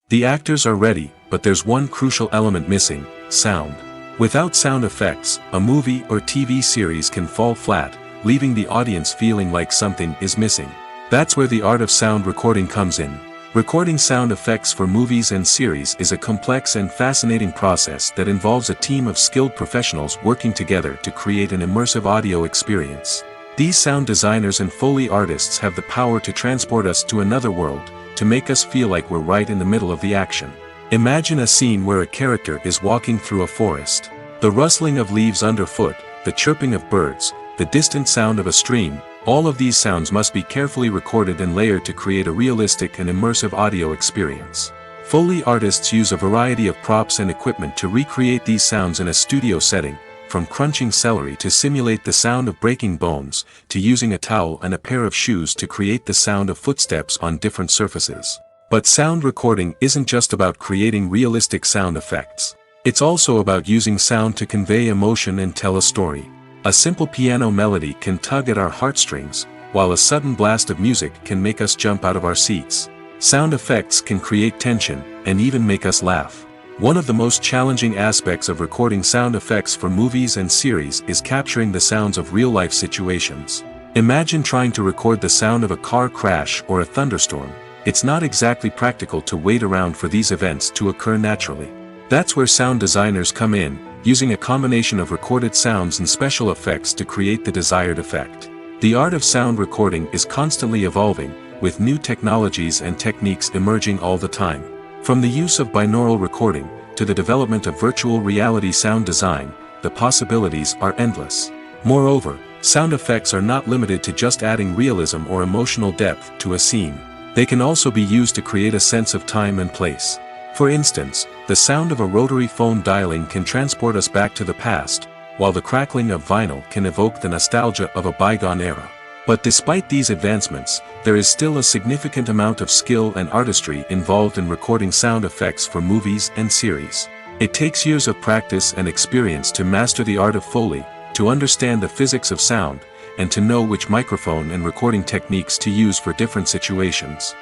[SPEAKER 1] The actors are ready, but there's one crucial element missing: sound. Without sound effects, a movie or TV series can fall flat, leaving the audience feeling like something is missing. That's where the art of sound recording comes in. Recording sound effects for movies and series is a complex and fascinating process that involves a team of skilled professionals working together to create an immersive audio experience. These sound designers and Foley artists have the power to transport us to another world, to make us feel like we're right in the middle of the action. Imagine a scene where a character is walking through a forest. The rustling of leaves underfoot, the chirping of birds, the distant sound of a stream, all of these sounds must be carefully recorded and layered to create a realistic and immersive audio experience. Foley artists use a variety of props and equipment to recreate these sounds in a studio setting, from crunching celery to simulate the sound of breaking bones, to using a towel and a pair of shoes to create the sound of footsteps on different surfaces. But sound recording isn't just about creating realistic sound effects. It's also about using sound to convey emotion and tell a story. A simple piano melody can tug at our heartstrings, while a sudden blast of music can make us jump out of our seats. Sound effects can create tension, and even make us laugh. One of the most challenging aspects of recording sound effects for movies and series is capturing the sounds of real-life situations. Imagine trying to record the sound of a car crash or a thunderstorm. It's not exactly practical to wait around for these events to occur naturally. That's where sound designers come in, using a combination of recorded sounds and special effects to create the desired effect. The art of sound recording is constantly evolving, with new technologies and techniques emerging all the time. From the use of binaural recording, to the development of virtual reality sound design, the possibilities are endless. Moreover, sound effects are not limited to just adding realism or emotional depth to a scene. They can also be used to create a sense of time and place. For instance, the sound of a rotary phone dialing can transport us back to the past, while the crackling of vinyl can evoke the nostalgia of a bygone era. But despite these advancements, there is still a significant amount of skill and artistry involved in recording sound effects for movies and series. It takes years of practice and experience to master the art of Foley, to understand the physics of sound, and to know which microphone and recording techniques to use for different situations.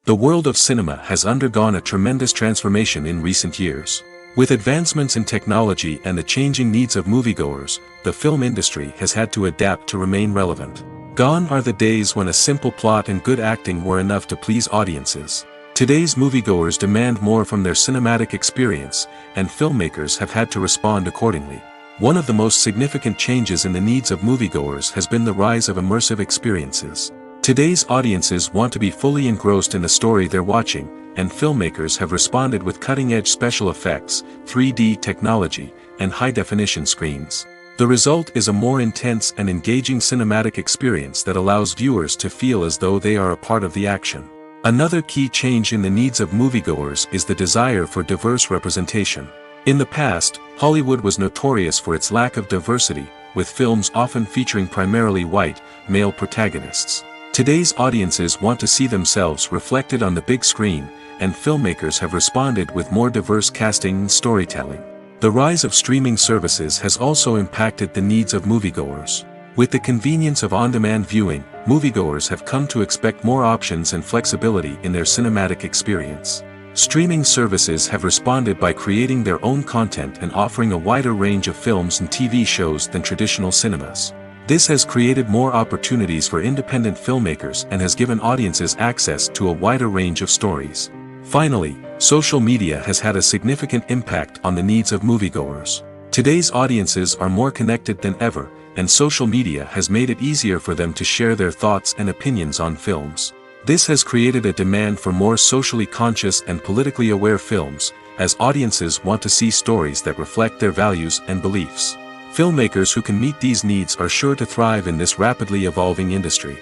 [SPEAKER 1] The world of cinema has undergone a tremendous transformation in recent years. With advancements in technology and the changing needs of moviegoers, the film industry has had to adapt to remain relevant. Gone are the days when a simple plot and good acting were enough to please audiences. Today's moviegoers demand more from their cinematic experience, and filmmakers have had to respond accordingly. One of the most significant changes in the needs of moviegoers has been the rise of immersive experiences. Today's audiences want to be fully engrossed in the story they're watching, and filmmakers have responded with cutting-edge special effects, 3D technology, and high-definition screens. The result is a more intense and engaging cinematic experience that allows viewers to feel as though they are a part of the action. Another key change in the needs of moviegoers is the desire for diverse representation. In the past, Hollywood was notorious for its lack of diversity, with films often featuring primarily white, male protagonists. Today's audiences want to see themselves reflected on the big screen, and filmmakers have responded with more diverse casting and storytelling. The rise of streaming services has also impacted the needs of moviegoers. With the convenience of on-demand viewing, moviegoers have come to expect more options and flexibility in their cinematic experience. Streaming services have responded by creating their own content and offering a wider range of films and TV shows than traditional cinemas. This has created more opportunities for independent filmmakers and has given audiences access to a wider range of stories. Finally, social media has had a significant impact on the needs of moviegoers. Today's audiences are more connected than ever, and social media has made it easier for them to share their thoughts and opinions on films. This has created a demand for more socially conscious and politically aware films, as audiences want to see stories that reflect their values and beliefs. Filmmakers who can meet these needs are sure to thrive in this rapidly evolving industry.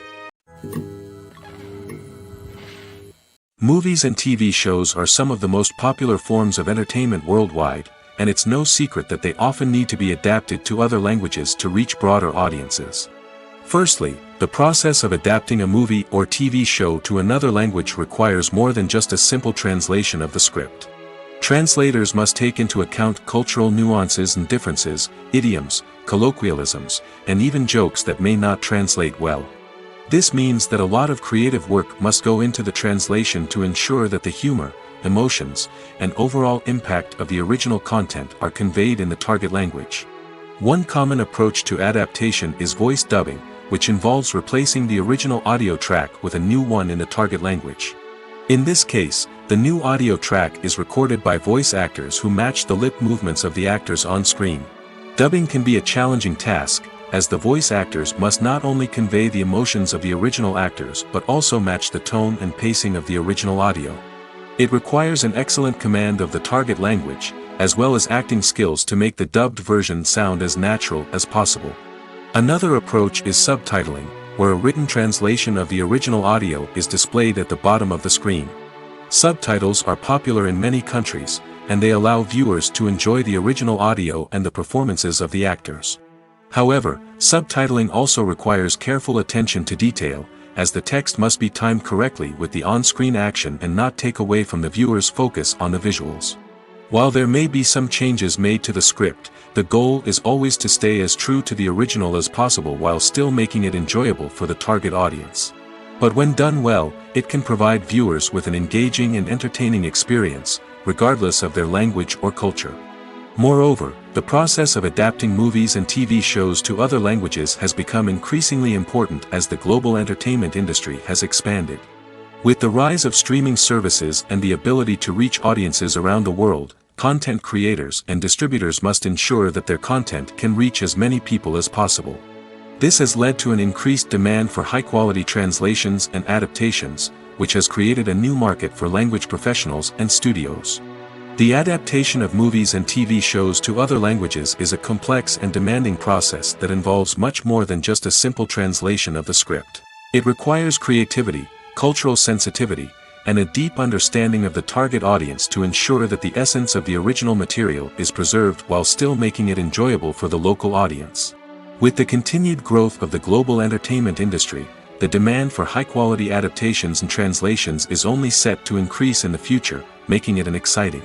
[SPEAKER 1] Movies and TV shows are some of the most popular forms of entertainment worldwide, and it's no secret that they often need to be adapted to other languages to reach broader audiences. Firstly, the process of adapting a movie or TV show to another language requires more than just a simple translation of the script. Translators must take into account cultural nuances and differences, idioms, colloquialisms, and even jokes that may not translate well. This means that a lot of creative work must go into the translation to ensure that the humor, emotions, and overall impact of the original content are conveyed in the target language. One common approach to adaptation is voice dubbing, which involves replacing the original audio track with a new one in the target language. In this case, the new audio track is recorded by voice actors who match the lip movements of the actors on screen. Dubbing can be a challenging task, as the voice actors must not only convey the emotions of the original actors but also match the tone and pacing of the original audio. It requires an excellent command of the target language, as well as acting skills to make the dubbed version sound as natural as possible. Another approach is subtitling, where a written translation of the original audio is displayed at the bottom of the screen. Subtitles are popular in many countries, and they allow viewers to enjoy the original audio and the performances of the actors. However, subtitling also requires careful attention to detail, as the text must be timed correctly with the on-screen action and not take away from the viewer's focus on the visuals. While there may be some changes made to the script, the goal is always to stay as true to the original as possible while still making it enjoyable for the target audience. But when done well, it can provide viewers with an engaging and entertaining experience, regardless of their language or culture. Moreover, the process of adapting movies and TV shows to other languages has become increasingly important as the global entertainment industry has expanded. With the rise of streaming services and the ability to reach audiences around the world, content creators and distributors must ensure that their content can reach as many people as possible. This has led to an increased demand for high-quality translations and adaptations, which has created a new market for language professionals and studios. The adaptation of movies and TV shows to other languages is a complex and demanding process that involves much more than just a simple translation of the script. It requires creativity, cultural sensitivity, and a deep understanding of the target audience to ensure that the essence of the original material is preserved while still making it enjoyable for the local audience. With the continued growth of the global entertainment industry, the demand for high-quality adaptations and translations is only set to increase in the future, making it an exciting.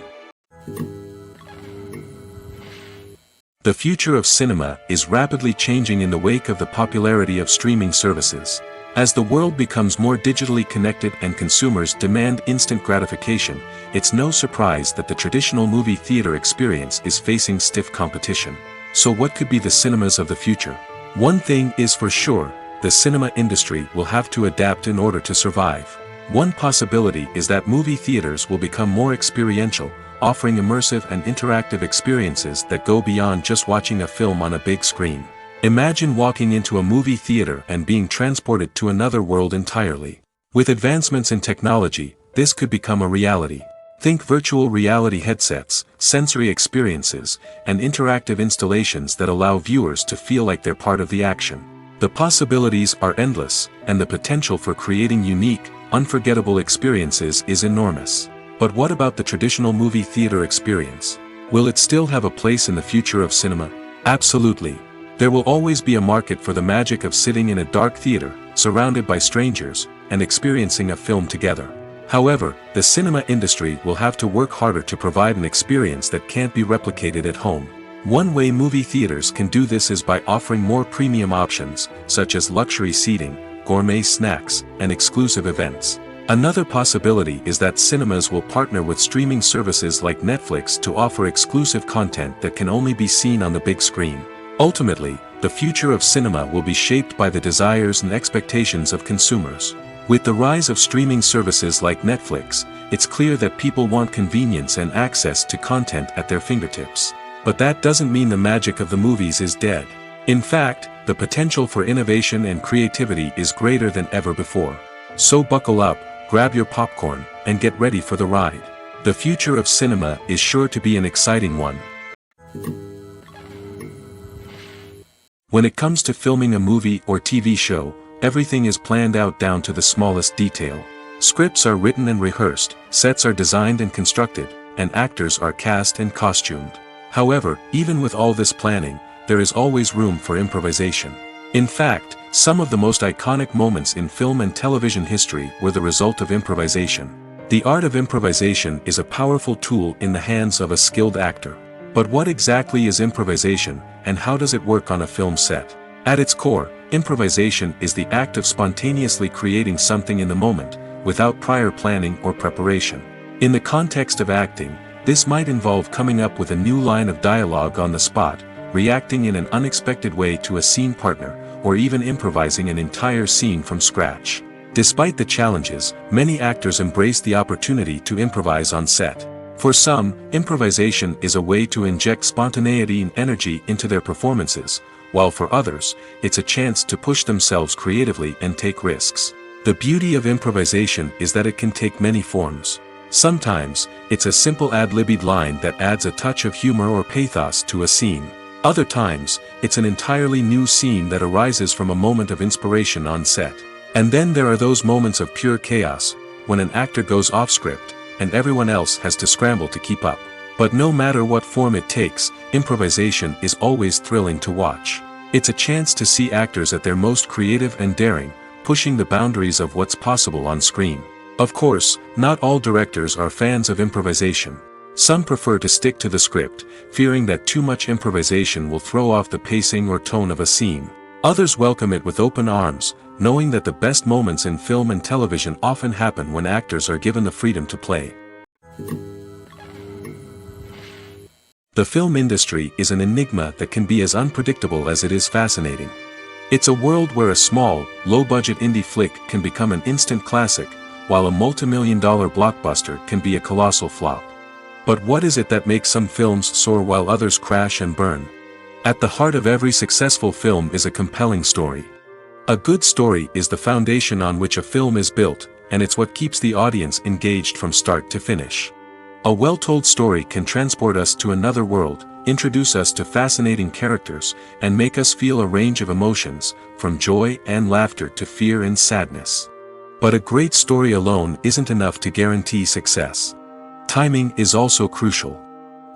[SPEAKER 1] The future of cinema is rapidly changing in the wake of the popularity of streaming services. As the world becomes more digitally connected and consumers demand instant gratification, it's no surprise that the traditional movie theater experience is facing stiff competition. So what could be the cinemas of the future? One thing is for sure, the cinema industry will have to adapt in order to survive. One possibility is that movie theaters will become more experiential, offering immersive and interactive experiences that go beyond just watching a film on a big screen. Imagine walking into a movie theater and being transported to another world entirely. With advancements in technology, this could become a reality. Think virtual reality headsets, sensory experiences, and interactive installations that allow viewers to feel like they're part of the action. The possibilities are endless, and the potential for creating unique, unforgettable experiences is enormous. But what about the traditional movie theater experience? Will it still have a place in the future of cinema? Absolutely. There will always be a market for the magic of sitting in a dark theater, surrounded by strangers, and experiencing a film together. However, the cinema industry will have to work harder to provide an experience that can't be replicated at home. One way movie theaters can do this is by offering more premium options, such as luxury seating, gourmet snacks, and exclusive events. Another possibility is that cinemas will partner with streaming services like Netflix to offer exclusive content that can only be seen on the big screen. Ultimately, the future of cinema will be shaped by the desires and expectations of consumers. With the rise of streaming services like Netflix, it's clear that people want convenience and access to content at their fingertips. But that doesn't mean the magic of the movies is dead. In fact, the potential for innovation and creativity is greater than ever before. So buckle up, grab your popcorn, and get ready for the ride. The future of cinema is sure to be an exciting one. When it comes to filming a movie or TV show, everything is planned out down to the smallest detail. Scripts are written and rehearsed, sets are designed and constructed, and actors are cast and costumed. However, even with all this planning, there is always room for improvisation. In fact, some of the most iconic moments in film and television history were the result of improvisation. The art of improvisation is a powerful tool in the hands of a skilled actor. But what exactly is improvisation, and how does it work on a film set? At its core, improvisation is the act of spontaneously creating something in the moment, without prior planning or preparation. In the context of acting, this might involve coming up with a new line of dialogue on the spot, reacting in an unexpected way to a scene partner, or even improvising an entire scene from scratch. Despite the challenges, many actors embrace the opportunity to improvise on set. For some, improvisation is a way to inject spontaneity and energy into their performances, while for others, it's a chance to push themselves creatively and take risks. The beauty of improvisation is that it can take many forms. Sometimes, it's a simple ad-libbed line that adds a touch of humor or pathos to a scene. Other times, it's an entirely new scene that arises from a moment of inspiration on set. And then there are those moments of pure chaos, when an actor goes off script, and everyone else has to scramble to keep up. But no matter what form it takes, improvisation is always thrilling to watch. It's a chance to see actors at their most creative and daring, pushing the boundaries of what's possible on screen. Of course, not all directors are fans of improvisation. Some prefer to stick to the script, fearing that too much improvisation will throw off the pacing or tone of a scene. Others welcome it with open arms, knowing that the best moments in film and television often happen when actors are given the freedom to play. The film industry is an enigma that can be as unpredictable as it is fascinating. It's a world where a small, low-budget indie flick can become an instant classic, while a multi-million-dollar blockbuster can be a colossal flop. But what is it that makes some films soar while others crash and burn? At the heart of every successful film is a compelling story. A good story is the foundation on which a film is built, and it's what keeps the audience engaged from start to finish. A well-told story can transport us to another world, introduce us to fascinating characters, and make us feel a range of emotions, from joy and laughter to fear and sadness. But a great story alone isn't enough to guarantee success. Timing is also crucial.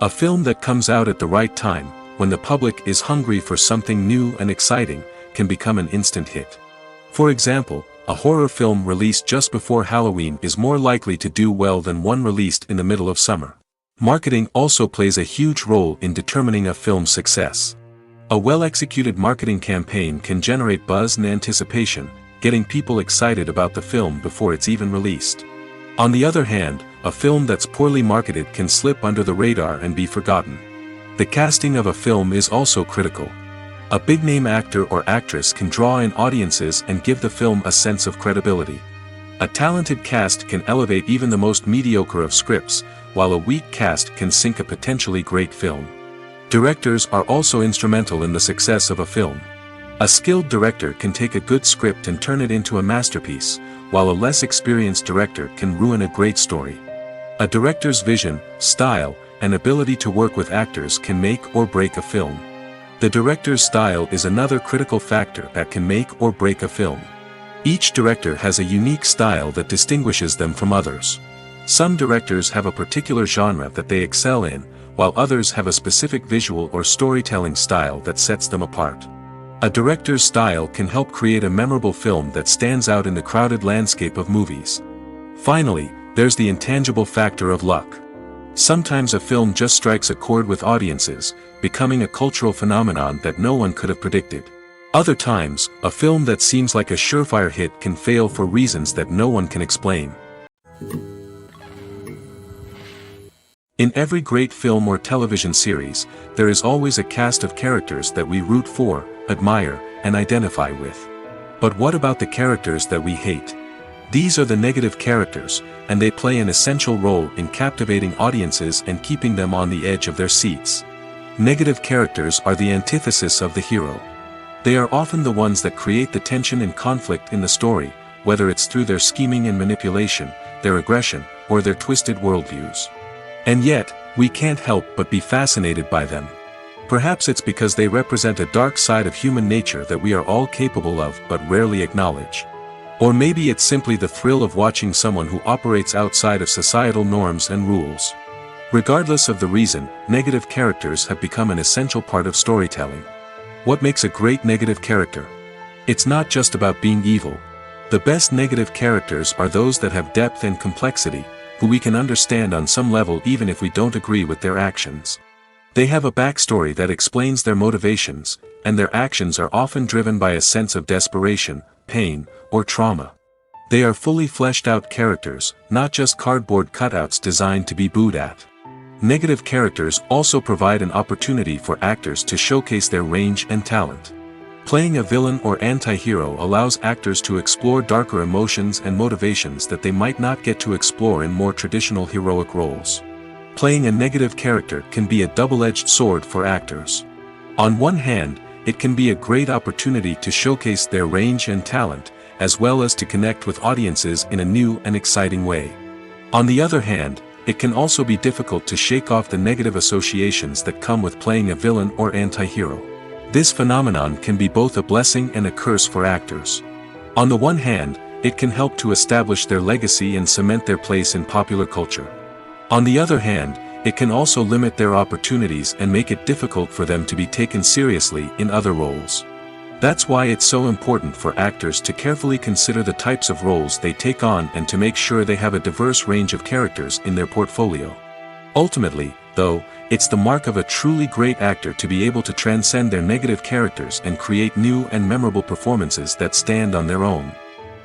[SPEAKER 1] A film that comes out at the right time, when the public is hungry for something new and exciting, can become an instant hit. For example, a horror film released just before Halloween is more likely to do well than one released in the middle of summer. Marketing also plays a huge role in determining a film's success. A well-executed marketing campaign can generate buzz and anticipation, getting people excited about the film before it's even released. On the other hand, a film that's poorly marketed can slip under the radar and be forgotten. The casting of a film is also critical. A big-name actor or actress can draw in audiences and give the film a sense of credibility. A talented cast can elevate even the most mediocre of scripts, while a weak cast can sink a potentially great film. Directors are also instrumental in the success of a film. A skilled director can take a good script and turn it into a masterpiece, while a less experienced director can ruin a great story. A director's vision, style, and ability to work with actors can make or break a film. The director's style is another critical factor that can make or break a film. Each director has a unique style that distinguishes them from others. Some directors have a particular genre that they excel in, while others have a specific visual or storytelling style that sets them apart. A director's style can help create a memorable film that stands out in the crowded landscape of movies. Finally, there's the intangible factor of luck. Sometimes a film just strikes a chord with audiences, becoming a cultural phenomenon that no one could have predicted. Other times, a film that seems like a surefire hit can fail for reasons that no one can explain. In every great film or television series, there is always a cast of characters that we root for, admire, and identify with. But what about the characters that we hate? These are the negative characters, and they play an essential role in captivating audiences and keeping them on the edge of their seats. Negative characters are the antithesis of the hero. They are often the ones that create the tension and conflict in the story, whether it's through their scheming and manipulation, their aggression, or their twisted worldviews. And yet, we can't help but be fascinated by them. Perhaps it's because they represent a dark side of human nature that we are all capable of but rarely acknowledge. Or maybe it's simply the thrill of watching someone who operates outside of societal norms and rules. Regardless of the reason, negative characters have become an essential part of storytelling. What makes a great negative character? It's not just about being evil. The best negative characters are those that have depth and complexity, who we can understand on some level even if we don't agree with their actions. They have a backstory that explains their motivations, and their actions are often driven by a sense of desperation, pain, or trauma. They are fully fleshed out characters, not just cardboard cutouts designed to be booed at. Negative characters also provide an opportunity for actors to showcase their range and talent. Playing a villain or anti-hero allows actors to explore darker emotions and motivations that they might not get to explore in more traditional heroic roles. Playing a negative character can be a double-edged sword for actors. On one hand, it can be a great opportunity to showcase their range and talent, as well as to connect with audiences in a new and exciting way. On the other hand, it can also be difficult to shake off the negative associations that come with playing a villain or anti-hero. This phenomenon can be both a blessing and a curse for actors. On the one hand, it can help to establish their legacy and cement their place in popular culture. On the other hand, it can also limit their opportunities and make it difficult for them to be taken seriously in other roles. That's why it's so important for actors to carefully consider the types of roles they take on and to make sure they have a diverse range of characters in their portfolio. Ultimately, though, it's the mark of a truly great actor to be able to transcend their negative characters and create new and memorable performances that stand on their own.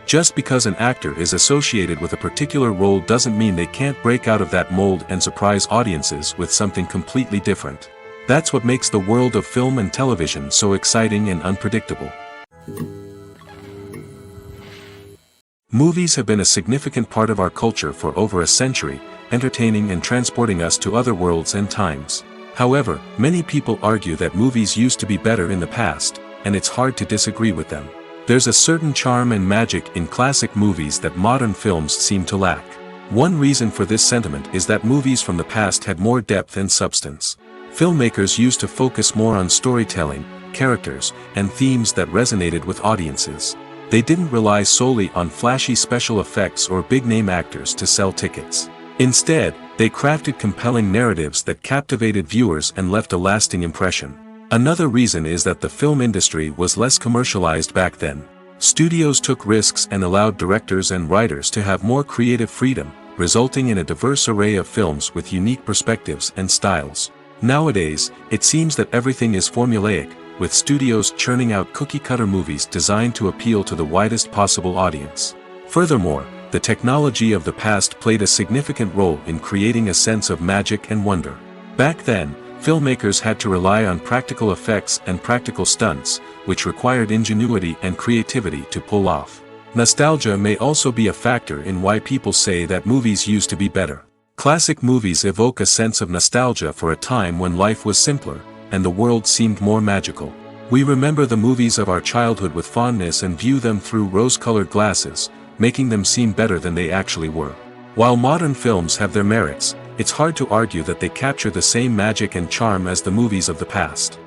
[SPEAKER 1] Just because an actor is associated with a particular role doesn't mean they can't break out of that mold and surprise audiences with something completely different. That's what makes the world of film and television so exciting and unpredictable. Movies have been a significant part of our culture for over a century, entertaining and transporting us to other worlds and times. However, many people argue that movies used to be better in the past, and it's hard to disagree with them. There's a certain charm and magic in classic movies that modern films seem to lack. One reason for this sentiment is that movies from the past had more depth and substance. Filmmakers used to focus more on storytelling, characters, and themes that resonated with audiences. They didn't rely solely on flashy special effects or big-name actors to sell tickets. Instead, they crafted compelling narratives that captivated viewers and left a lasting impression. Another reason is that the film industry was less commercialized back then. Studios took risks and allowed directors and writers to have more creative freedom, resulting in a diverse array of films with unique perspectives and styles. Nowadays, it seems that everything is formulaic, with studios churning out cookie-cutter movies designed to appeal to the widest possible audience. Furthermore, the technology of the past played a significant role in creating a sense of magic and wonder. Back then, filmmakers had to rely on practical effects and practical stunts, which required ingenuity and creativity to pull off. Nostalgia may also be a factor in why people say that movies used to be better. Classic movies evoke a sense of nostalgia for a time when life was simpler, and the world seemed more magical. We remember the movies of our childhood with fondness and view them through rose-colored glasses, making them seem better than they actually were. While modern films have their merits, it's hard to argue that they capture the same magic and charm as the movies of the past.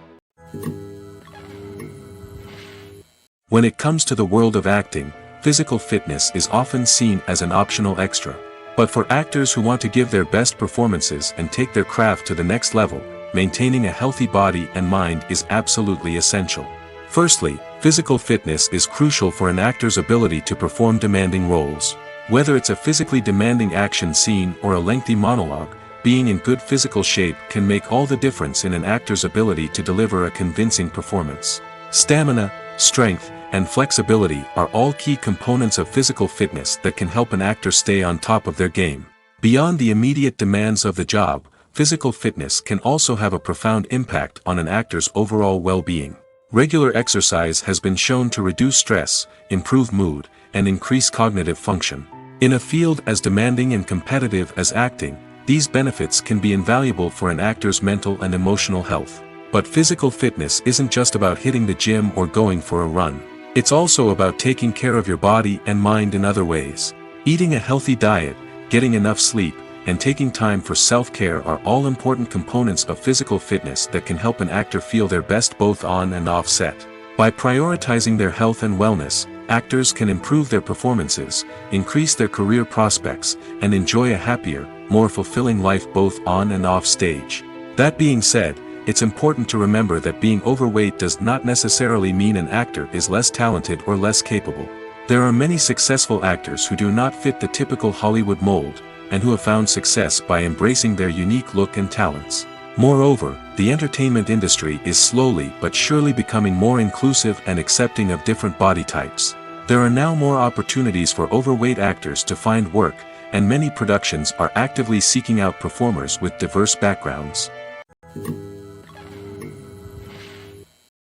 [SPEAKER 1] When it comes to the world of acting, physical fitness is often seen as an optional extra. But for actors who want to give their best performances and take their craft to the next level, maintaining a healthy body and mind is absolutely essential. Firstly, physical fitness is crucial for an actor's ability to perform demanding roles. Whether it's a physically demanding action scene or a lengthy monologue, being in good physical shape can make all the difference in an actor's ability to deliver a convincing performance. Stamina, strength, and flexibility are all key components of physical fitness that can help an actor stay on top of their game. Beyond the immediate demands of the job, physical fitness can also have a profound impact on an actor's overall well-being. Regular exercise has been shown to reduce stress, improve mood, and increase cognitive function. In a field as demanding and competitive as acting, these benefits can be invaluable for an actor's mental and emotional health. But physical fitness isn't just about hitting the gym or going for a run. It's also about taking care of your body and mind in other ways. Eating a healthy diet, getting enough sleep, and taking time for self-care are all important components of physical fitness that can help an actor feel their best both on and off set. By prioritizing their health and wellness, actors can improve their performances, increase their career prospects, and enjoy a happier, more fulfilling life both on and off stage. That being said, it's important to remember that being overweight does not necessarily mean an actor is less talented or less capable. There are many successful actors who do not fit the typical Hollywood mold, and who have found success by embracing their unique look and talents. Moreover, the entertainment industry is slowly but surely becoming more inclusive and accepting of different body types. There are now more opportunities for overweight actors to find work, and many productions are actively seeking out performers with diverse backgrounds.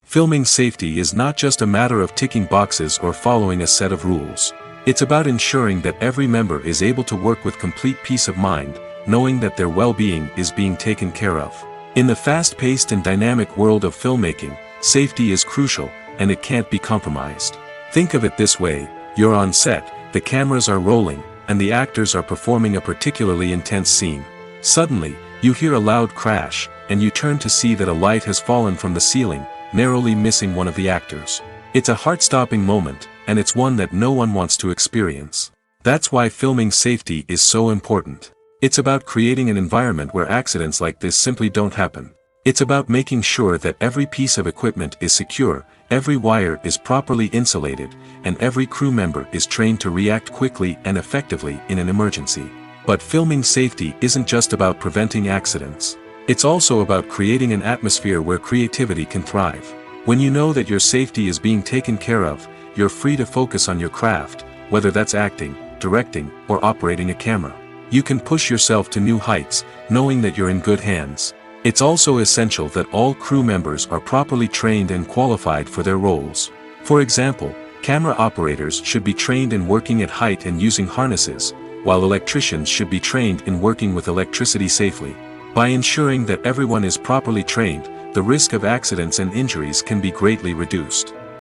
[SPEAKER 1] Filming safety is not just a matter of ticking boxes or following a set of rules. It's about ensuring that every member is able to work with complete peace of mind, knowing that their well-being is being taken care of. In the fast-paced and dynamic world of filmmaking, safety is crucial, and it can't be compromised. Think of it this way: you're on set, the cameras are rolling, and the actors are performing a particularly intense scene. Suddenly, you hear a loud crash, and you turn to see that a light has fallen from the ceiling, narrowly missing one of the actors. It's a heart-stopping moment, and it's one that no one wants to experience. That's why filming safety is so important. It's about creating an environment where accidents like this simply don't happen. It's about making sure that every piece of equipment is secure, every wire is properly insulated, and every crew member is trained to react quickly and effectively in an emergency. But filming safety isn't just about preventing accidents. It's also about creating an atmosphere where creativity can thrive. When you know that your safety is being taken care of, you're free to focus on your craft, whether that's acting, directing, or operating a camera. You can push yourself to new heights, knowing that you're in good hands. It's also essential that all crew members are properly trained and qualified for their roles. For example, camera operators should be trained in working at height and using harnesses, while electricians should be trained in working with electricity safely. By ensuring that everyone is properly trained, the risk of accidents and injuries can be greatly reduced.